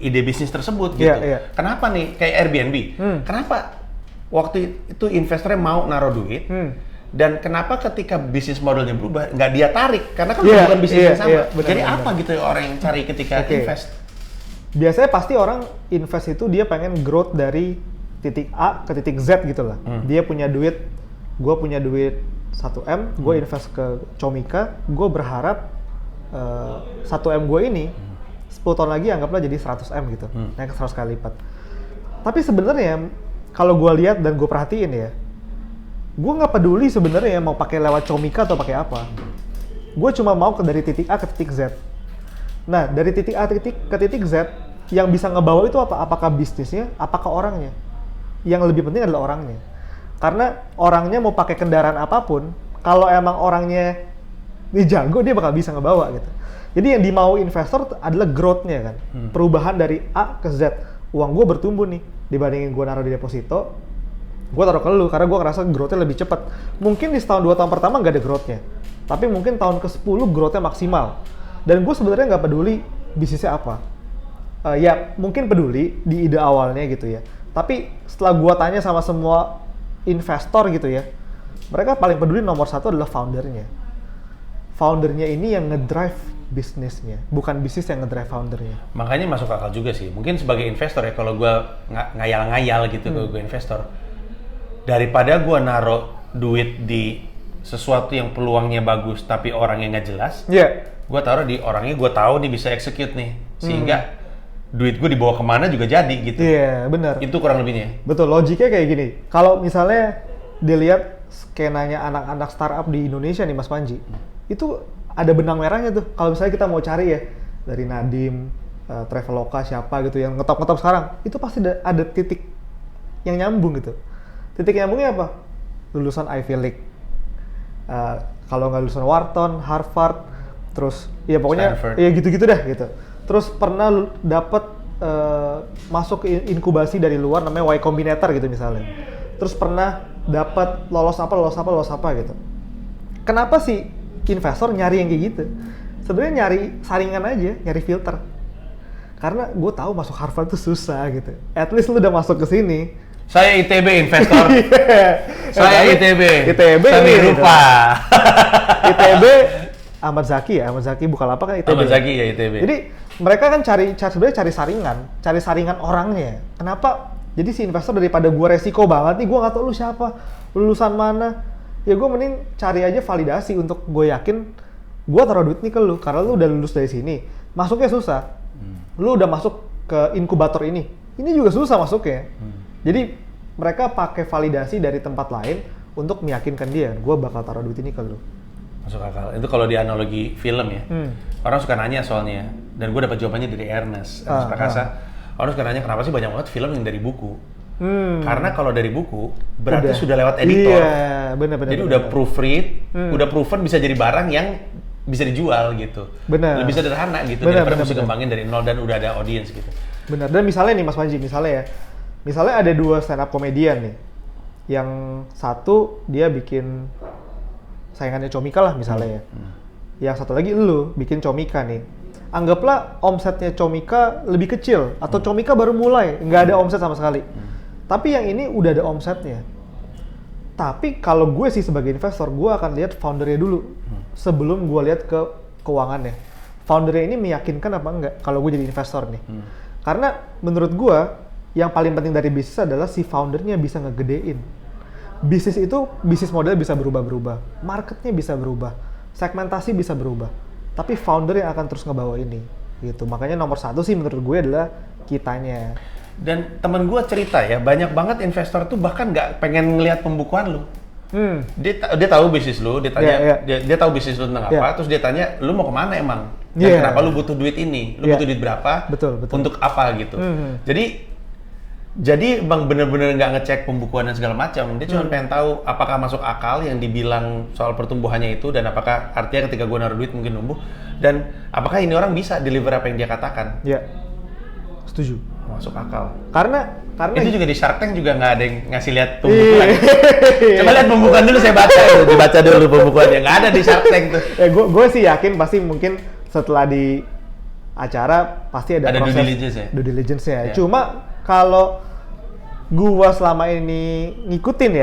ide bisnis tersebut gitu, kenapa nih kayak Airbnb? Kenapa waktu itu investornya mau naruh duit? Dan kenapa ketika bisnis modelnya berubah, nggak dia tarik? Karena kan bukan bisnis yang sama. Jadi apa gitu ya orang yang cari ketika invest? Biasanya pasti orang invest itu dia pengen growth dari titik A ke titik Z gitu lah. Dia punya duit, gue punya duit 1M, gue invest ke Comika, gue berharap 1M gue ini 10 tahun lagi anggaplah jadi 100M gitu, naik 100 kali lipat. Tapi sebenarnya kalau gue lihat dan gue perhatiin ya, gue nggak peduli sebenarnya mau pakai lewat Comika atau pakai apa. Gue cuma mau dari titik A ke titik Z. Nah, dari titik A ke titik Z, yang bisa ngebawa itu apa? Apakah bisnisnya, apakah orangnya? Yang lebih penting adalah orangnya. Karena orangnya mau pakai kendaraan apapun, kalau emang orangnya jago, dia bakal bisa ngebawa gitu. Jadi yang dimau investor adalah growth-nya kan. Perubahan dari A ke Z. Uang gue bertumbuh nih, dibandingin gue naruh di deposito, gue taruh ke lu karena gue ngerasa growth-nya lebih cepat. Mungkin di setahun 2 tahun pertama nggak ada growth-nya, tapi mungkin tahun ke-10 growth-nya maksimal. Dan gue sebenarnya nggak peduli bisnisnya apa. Ya mungkin peduli di ide awalnya gitu ya. Tapi setelah gue tanya sama semua investor gitu ya, mereka paling peduli nomor 1 adalah foundernya. Foundernya ini yang ngedrive bisnisnya, bukan bisnis yang ngedrive foundernya. Makanya masuk akal juga sih. Mungkin sebagai investor ya, kalau gue ngayal-ngayal gitu, kalau gue investor, daripada gue naruh duit di sesuatu yang peluangnya bagus tapi orangnya nggak jelas, gue taruh di orangnya gue tahu nih bisa execute nih, sehingga duit gue dibawa kemana juga jadi gitu. Iya, benar. Itu kurang lebihnya. Betul, logiknya kayak gini. Kalau misalnya dilihat skenanya anak-anak startup di Indonesia nih Mas Panji, itu ada benang merahnya tuh. Kalau misalnya kita mau cari ya, dari Nadiem, Traveloka, siapa gitu yang ngetop-ngetop sekarang, itu pasti ada titik yang nyambung gitu. Titik nyambungnya apa? Lulusan Ivy League. Kalau nggak lulusan Wharton, Harvard, terus ya pokoknya Stanford. ya gitu-gitu dah gitu. Terus pernah dapat masuk ke inkubasi dari luar namanya Y Combinator gitu misalnya. Terus pernah dapat lolos apa gitu. Kenapa sih investor nyari yang kayak gitu? Sebenarnya nyari saringan aja, nyari filter. Karena gue tahu masuk Harvard itu susah gitu. At least lu udah masuk ke sini. Saya ITB investor. Saya ITB. Seni rupa. ITB Ahmad Zaki Bukalapak kan ITB. Ahmad Zaki ya ITB. Jadi mereka kan sebenarnya cari saringan orangnya. Kenapa? Jadi si investor daripada gue resiko banget nih, gue nggak tahu lu siapa, lulusan mana, ya gue mending cari aja validasi untuk gue yakin gue taruh duit nih ke lu, karena lu udah lulus dari sini, masuknya susah. Lu udah masuk ke inkubator ini juga susah masuknya. Jadi mereka pakai validasi dari tempat lain untuk meyakinkan dia, gue bakal taruh duit ini ke lu. Masuk akal. Itu kalau di analogi film ya, orang suka nanya soalnya, dan gue dapat jawabannya dari Ernest Prakasa. Orang suka nanya kenapa sih banyak banget film yang dari buku. Karena kalau dari buku berarti sudah lewat editor. Iya, benar. Jadi udah proofread, udah proven bisa jadi barang yang bisa dijual gitu. Benar. Lebih sederhana gitu daripada mesti kembangin dari nol dan udah ada audience gitu. Benar. Dan misalnya nih Mas Panji, misalnya ada 2 stand up komedian nih. Yang satu dia bikin saingannya Comika lah misalnya ya. Yang satu lagi lu bikin Comika nih. Anggaplah omsetnya Comika lebih kecil atau Comika baru mulai, nggak ada omset sama sekali. Tapi yang ini udah ada omsetnya. Tapi kalau gue sih sebagai investor, gue akan lihat foundernya dulu sebelum gue lihat ke keuangannya. Foundernya ini meyakinkan apa enggak kalau gue jadi investor nih. Karena menurut gue yang paling penting dari bisnis adalah si foundernya bisa ngegedein. Bisnis model bisa berubah-berubah, marketnya bisa berubah, segmentasi bisa berubah. Tapi founder yang akan terus ngebawa ini, gitu. Makanya nomor 1 sih menurut gue adalah kitanya. Dan temen gue cerita ya, banyak banget investor tuh bahkan nggak pengen ngelihat pembukuan lu. Dia tahu bisnis lu, dia tanya, dia tahu bisnis lu tentang apa, terus dia tanya, lu mau kemana emang? Dan kenapa lu butuh duit ini? Lu butuh duit berapa? Betul. Untuk apa gitu? Jadi bang bener-bener nggak ngecek pembukuan dan segala macam. Dia cuma pengen tahu apakah masuk akal yang dibilang soal pertumbuhannya itu, dan apakah artinya ketika gue naruh duit mungkin numbuh, dan apakah ini orang bisa deliver apa yang dia katakan. Iya, setuju. Masuk akal. Karena itu juga di Shark Tank juga nggak ada yang ngasih lihat pembukuan. Coba lihat pembukuan dulu, saya baca. Dibaca dulu pembukuannya, nggak ada di Shark Tank tuh. Gue sih yakin pasti mungkin setelah di acara pasti ada proses due diligence-nya. Cuma kalau gua selama ini ngikutin,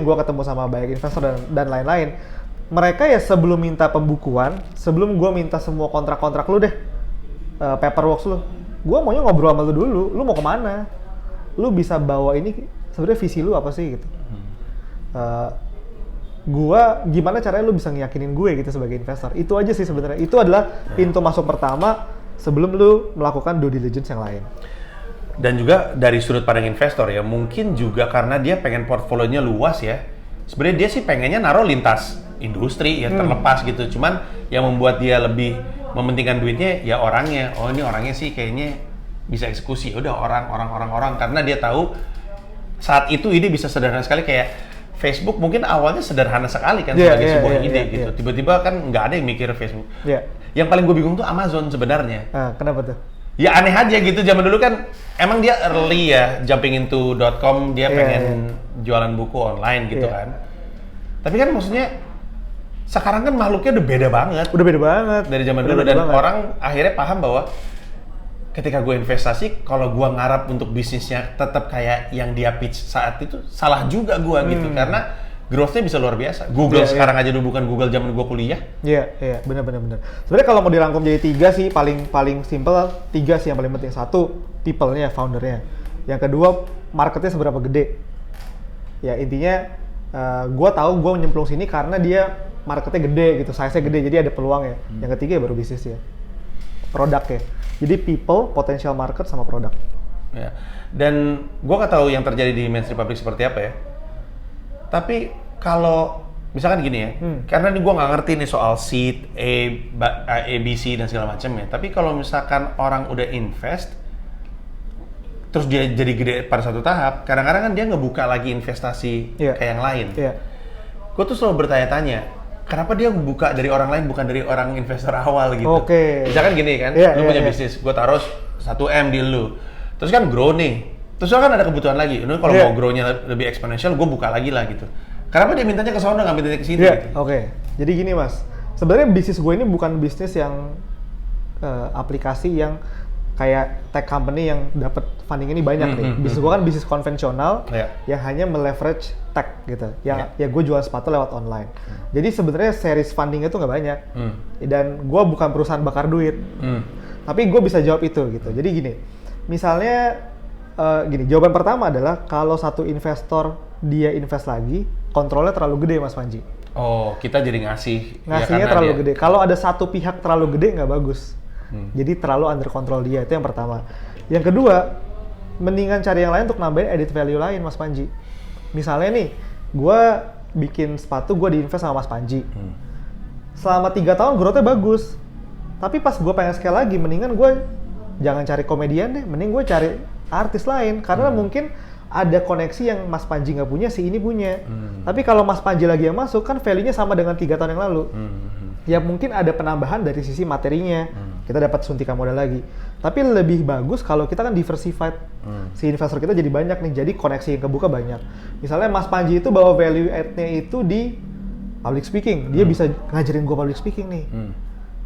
gua ketemu sama banyak investor dan lain-lain. Mereka ya sebelum minta pembukuan, sebelum gua minta semua kontrak-kontrak lu deh, paperwork lu, gua maunya ngobrol sama lu dulu. Lu mau kemana? Lu bisa bawa ini, sebenarnya visi lu apa sih gitu? Gua gimana caranya lu bisa ngeyakinin gue gitu sebagai investor? Itu aja sih sebenarnya. Itu adalah pintu masuk pertama sebelum lu melakukan due diligence yang lain. Dan juga dari sudut pandang investor ya, mungkin juga karena dia pengen portfolionya luas ya. Sebenarnya dia sih pengennya naruh lintas industri ya, terlepas gitu. Cuman yang membuat dia lebih mementingkan duitnya ya orangnya. Oh ini orangnya sih kayaknya bisa eksekusi. Udah orang karena dia tahu saat itu ide bisa sederhana sekali. Kayak Facebook mungkin awalnya sederhana sekali kan sebagai sebuah ide gitu. Tiba-tiba kan nggak ada yang mikir Facebook. Yang paling gue bingung tuh Amazon sebenarnya. Kenapa tuh? Ya aneh aja gitu, zaman dulu kan emang dia early ya, jumping into .com, dia pengen jualan buku online gitu kan. Tapi kan maksudnya sekarang kan makhluknya udah beda banget. Dari zaman dulu, dan orang akhirnya paham bahwa ketika gue investasi, kalau gue ngarap untuk bisnisnya tetap kayak yang dia pitch saat itu, salah juga gue gitu. Karena growth-nya bisa luar biasa. Google sekarang aja dulu bukan Google zaman gua kuliah. Iya, benar. Sebenarnya kalau mau dirangkum jadi 3 sih, paling simple 3 sih yang paling penting. 1, people-nya, founder-nya. Yang kedua, market-nya seberapa gede. Ya intinya, gua tahu gua nyemplung sini karena dia market-nya gede gitu, size-nya gede, jadi ada peluang ya. Yang ketiga ya baru bisnis ya, produknya. Jadi people, potential market, sama produk. Ya. Dan gua nggak tahu yang terjadi di Mainstream Public seperti apa ya. Tapi kalau misalkan gini ya, karena nih gue nggak ngerti nih soal seed, A, B, C dan segala macam ya. Tapi kalau misalkan orang udah invest, terus dia jadi gede pada satu tahap, kadang-kadang kan dia ngebuka lagi investasi kayak yang lain. Gue tuh selalu bertanya-tanya, kenapa dia buka dari orang lain bukan dari orang investor awal gitu? Misalkan gini kan, lu punya bisnis, gue taruh 1M di lu, terus kan grow nih. Terus kan ada kebutuhan lagi. Ini kalau mau grow-nya lebih eksponensial, gue buka lagi lah gitu. Kenapa dia mintanya ke sana, nggak mintanya ke sini? Gitu? Jadi gini mas, sebenarnya bisnis gue ini bukan bisnis yang aplikasi yang kayak tech company yang dapat funding ini banyak nih. Bisnis gue kan bisnis konvensional yang hanya meleverage tech gitu. Ya gue jual sepatu lewat online. Jadi sebenarnya series fundingnya tuh nggak banyak. Dan gue bukan perusahaan bakar duit. Tapi gue bisa jawab itu gitu. Jadi gini, misalnya jawaban pertama adalah kalau satu investor dia invest lagi, kontrolnya terlalu gede Mas Panji. Oh, kita jadi ngasihnya terlalu gede. Kalau ada satu pihak terlalu gede nggak bagus. Jadi terlalu under control dia, itu yang pertama. Yang kedua, mendingan cari yang lain untuk nambahin edit value lain Mas Panji. Misalnya nih, gue bikin sepatu, gue diinvest sama Mas Panji. Selama 3 tahun growth-nya bagus. Tapi pas gue pengen scale lagi, mendingan gue jangan cari komedian deh, mending gue cari artis lain, karena mungkin ada koneksi yang Mas Panji nggak punya, si ini punya. Tapi kalau Mas Panji lagi yang masuk, kan value-nya sama dengan 3 tahun yang lalu. Ya mungkin ada penambahan dari sisi materinya, kita dapat suntikan modal lagi. Tapi lebih bagus kalau kita kan diversified, si investor kita jadi banyak nih, jadi koneksi yang kebuka banyak. Misalnya Mas Panji itu bawa value add-nya itu di public speaking, dia bisa ngajarin gue public speaking nih.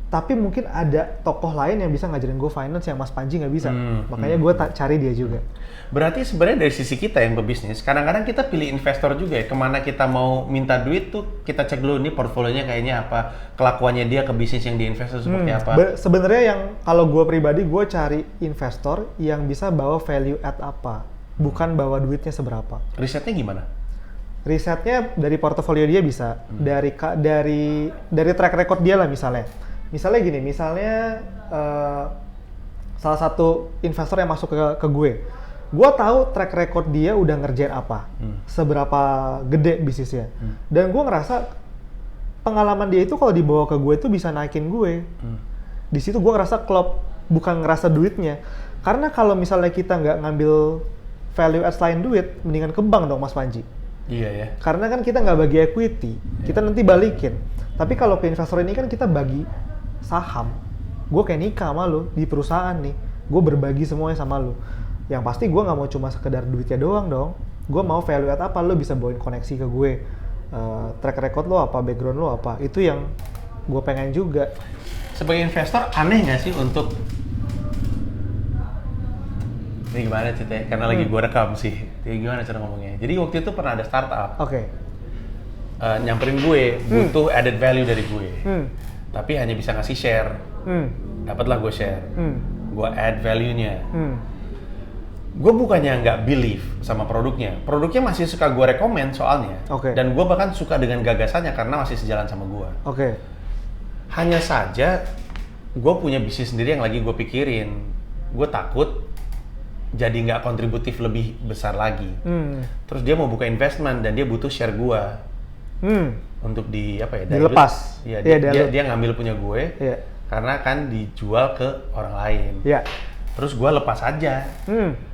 Tapi mungkin ada tokoh lain yang bisa ngajarin gue finance yang Mas Panji nggak bisa. Makanya gue cari dia juga. Berarti sebenarnya dari sisi kita yang pebisnis, kadang-kadang kita pilih investor juga ya. Kemana kita mau minta duit tuh, kita cek dulu nih portfolionya kayaknya apa, kelakuannya dia ke bisnis yang diinvest seperti apa. Sebenarnya yang kalau gue pribadi, gue cari investor yang bisa bawa value add apa, bukan bawa duitnya seberapa. Risetnya gimana? Risetnya dari portofolio dia bisa, dari track record dia lah misalnya. Misalnya gini, salah satu investor yang masuk ke gue tahu track record dia udah ngerjain apa, seberapa gede bisnisnya, dan gue ngerasa pengalaman dia itu kalau dibawa ke gue itu bisa naikin gue. Di situ gue ngerasa klop, bukan ngerasa duitnya, karena kalau misalnya kita nggak ngambil value add selain duit, mendingan ke bank dong Mas Panji. Iya ya. Karena kan kita nggak bagi equity, kita nanti balikin. Tapi kalau ke investor ini kan kita bagi saham. Gue kayak nikah sama lu di perusahaan nih, gue berbagi semuanya sama lu. Yang pasti gue nggak mau cuma sekedar duitnya doang dong. Gue mau value add apa, lu bisa bawain koneksi ke gue, track record lo apa, background lo apa, itu yang gue pengen juga. Sebagai investor aneh nggak sih untuk ini gimana ceritanya? Karena lagi gue rekam sih. Jadi gimana cara ngomongnya? Jadi waktu itu pernah ada startup. Nyamperin gue, butuh added value dari gue. Tapi hanya bisa ngasih share. Dapatlah gue share. Gue add value-nya. Gue bukannya nggak believe sama produknya. Produknya masih suka gue rekomend soalnya. Dan gue bahkan suka dengan gagasannya karena masih sejalan sama gue. Hanya saja, gue punya bisnis sendiri yang lagi gue pikirin. Gue takut jadi nggak kontributif lebih besar lagi. Terus dia mau buka investment dan dia butuh share gue. Untuk dilepas. Ya, dia ngambil punya gue karena kan dijual ke orang lain. Terus gue lepas aja.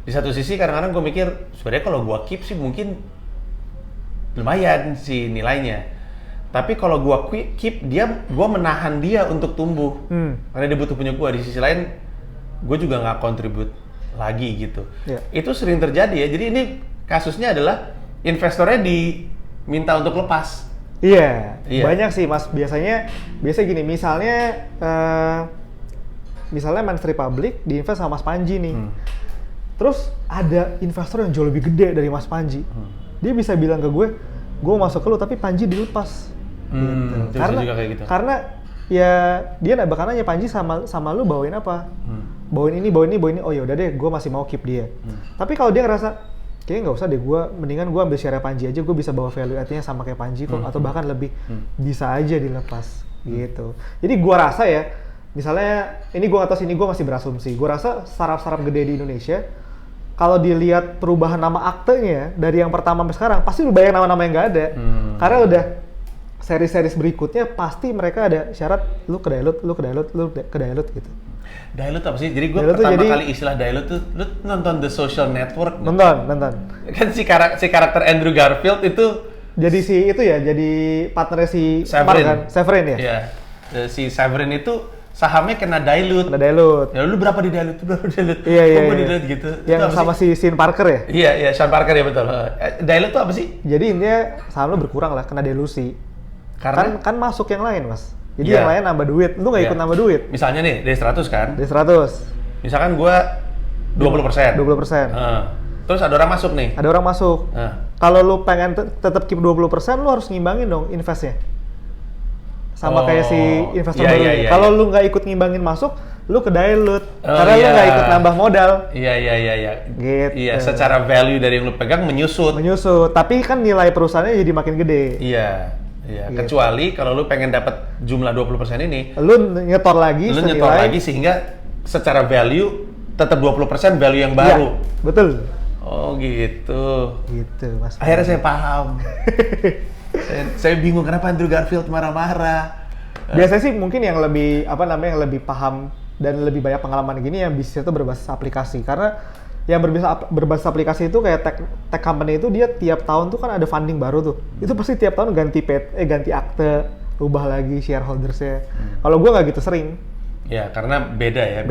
Di satu sisi kadang-kadang gue mikir sebenarnya kalau gue keep sih mungkin lumayan sih nilainya. Tapi kalau gue keep gue menahan dia untuk tumbuh karena dia butuh punya gue. Di sisi lain gue juga nggak kontribut lagi gitu. Itu sering terjadi ya. Jadi ini kasusnya adalah investornya diminta untuk lepas. Banyak sih Mas. Biasanya gini, misalnya Mainstream Public diinvest sama Mas Panji nih. Terus ada investor yang jauh lebih gede dari Mas Panji. Dia bisa bilang ke gue, gue masuk ke lu tapi Panji dilepas. Gitu. Karena juga kayak gitu. Karena ya dia nggak bakal nanya Panji sama lu bawain apa. Bawain ini. Oh ya udah deh, gue masih mau keep dia. Tapi kalau dia ngerasa kayaknya nggak usah deh, mendingan gue ambil share Panji aja, gue bisa bawa value add-nya sama kayak Panji kok, atau bahkan lebih, bisa aja dilepas gitu. Jadi gue rasa ya, misalnya ini gue nggak tahu, sini gue masih berasumsi, gue rasa startup gede di Indonesia kalau dilihat perubahan nama aktenya dari yang pertama sampai sekarang, pasti udah banyak nama-nama yang nggak ada. Karena udah seri-seri berikutnya pasti mereka ada syarat lu ke dilute gitu. Dilute apa sih? Jadi gue pertama kali istilah dilute tuh, lu nonton The Social Network? Nonton. Kan si karakter Andrew Garfield itu jadi jadi partner si Severin. Mark kan? Severin ya? Iya. Si Severin itu sahamnya kena dilute. Ya lu berapa di dilute? Iya. Gue di dilute gitu. Yang sama si Sean Parker ya? Iya, Sean Parker ya betul. Dilute tuh apa sih? Jadi intinya saham lu berkurang lah, kena dilusi. Karena kan masuk yang lain, Mas. Jadi yang lain nambah duit, lu nggak ikut nambah duit. Misalnya nih, dari 100 kan? Dari 100. Misalkan gua 20%. 20%. Terus ada orang masuk nih? Ada orang masuk. Kalau lu pengen tetap keep 20%, lu harus ngimbangin dong investnya. Sama kayak si investor baru. Kalau lu nggak ikut ngimbangin masuk, lu ke dilute. Karena lu nggak ikut nambah modal. Iya. Gitu. Iya, secara value dari yang lu pegang menyusut. Tapi kan nilai perusahaannya jadi makin gede. Iya, gitu. Kecuali kalau lu pengen dapat jumlah 20% ini, lu nyetor lagi sehingga secara value tetap 20% value yang baru. Ya, betul. Oh gitu. Gitu, Mas. Akhirnya saya paham. saya bingung kenapa Andrew Garfield marah-marah. Biasanya sih mungkin yang lebih lebih paham dan lebih banyak pengalaman gini yang bisnisnya itu berbasis aplikasi. Karena yang berbasis aplikasi itu kayak tech company itu dia tiap tahun tuh kan ada funding baru tuh. Itu pasti tiap tahun ganti akte, ubah lagi shareholders-nya. Kalau gue nggak gitu sering. Ya, karena beda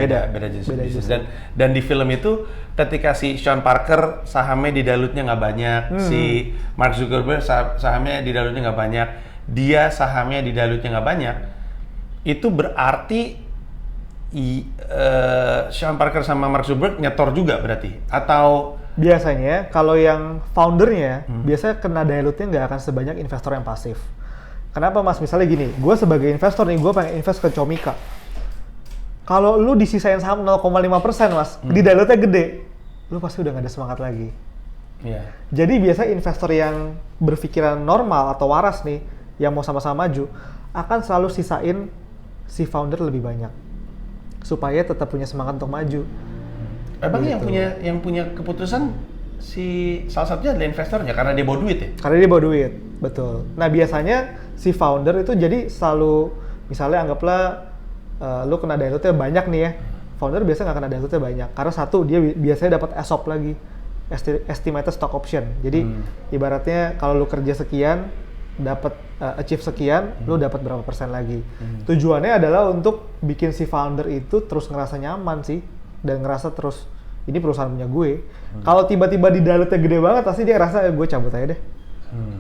jenis bisnis. Dan di film itu ketika si Sean Parker sahamnya di dilute-nya nggak banyak, si Mark Zuckerberg sahamnya di dilute-nya nggak banyak, dia sahamnya di dilute-nya nggak banyak, itu berarti Sean Parker sama Mark Zuckerberg nyetor juga berarti? Atau biasanya kalau yang foundernya biasanya kena dilute-nya nggak akan sebanyak investor yang pasif. Kenapa, Mas? Misalnya gini, gue sebagai investor nih, gue pengen invest ke Comika. Kalau lu disisain saham 0,5%, Mas, di dilute-nya gede, lu pasti udah nggak ada semangat lagi. Yeah. Jadi biasa investor yang berpikiran normal atau waras nih, yang mau sama-sama maju, akan selalu sisain si founder lebih banyak. Supaya tetap punya semangat untuk maju. Emang gitu. yang punya keputusan si salah satunya adalah investornya karena dia bawa duit ya? Karena dia bawa duit, betul. Nah biasanya si founder itu jadi selalu, misalnya anggaplah lu kena dilute-nya banyak nih ya. Founder biasanya nggak kena dilute-nya banyak. Karena satu, dia biasanya dapat ESOP lagi, estimated stock option. Jadi ibaratnya kalau lu kerja sekian, dapat achieve sekian, lu dapat berapa persen lagi. Tujuannya adalah untuk bikin si founder itu terus ngerasa nyaman sih, dan ngerasa terus ini perusahaan punya gue. Kalau tiba-tiba di dilute-nya gede banget, pasti dia ngerasa gue cabut aja deh.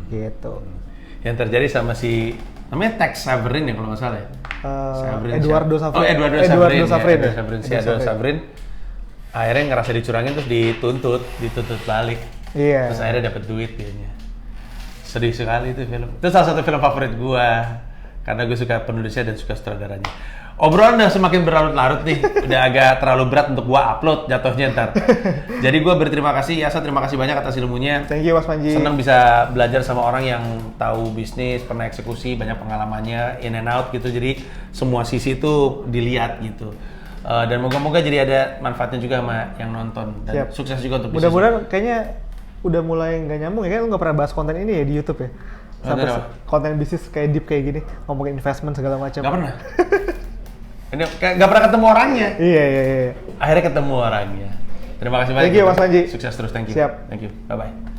Gitu. Yang terjadi sama si namanya Tex Severin ya kalau nggak salah ya. Eduardo Saverin. Eduardo Saverin. Akhirnya ngerasa dicurangin terus dituntut balik. Iya. Terus akhirnya dapat duit kayaknya. Sedih sekali itu film. Itu salah satu film favorit gua karena gue suka penulisnya dan suka sutradaranya. Obrolan udah semakin berlarut-larut nih, udah agak terlalu berat untuk gua upload jatuhnya ntar. Jadi gua berterima kasih, Yasa, terima kasih banyak atas ilmunya. Thank you, Mas Panji. Senang bisa belajar sama orang yang tahu bisnis, pernah eksekusi, banyak pengalamannya, in and out gitu. Jadi semua sisi itu dilihat gitu. Dan moga-moga jadi ada manfaatnya juga sama yang nonton. Dan siap. Sukses juga untuk bisnis. Mudah-mudahan kayaknya udah mulai nggak nyambung ya, kan lu nggak pernah bahas konten ini ya di YouTube ya? Sampai konten bisnis kayak deep kayak gini, ngomongin investment segala macam. Nggak pernah. Ini nggak pernah ketemu orangnya. Iya. Akhirnya ketemu orangnya. Terima kasih banyak. Thank you, Mas Panji. Sukses terus, thank you. Siap. Thank you. Bye-bye.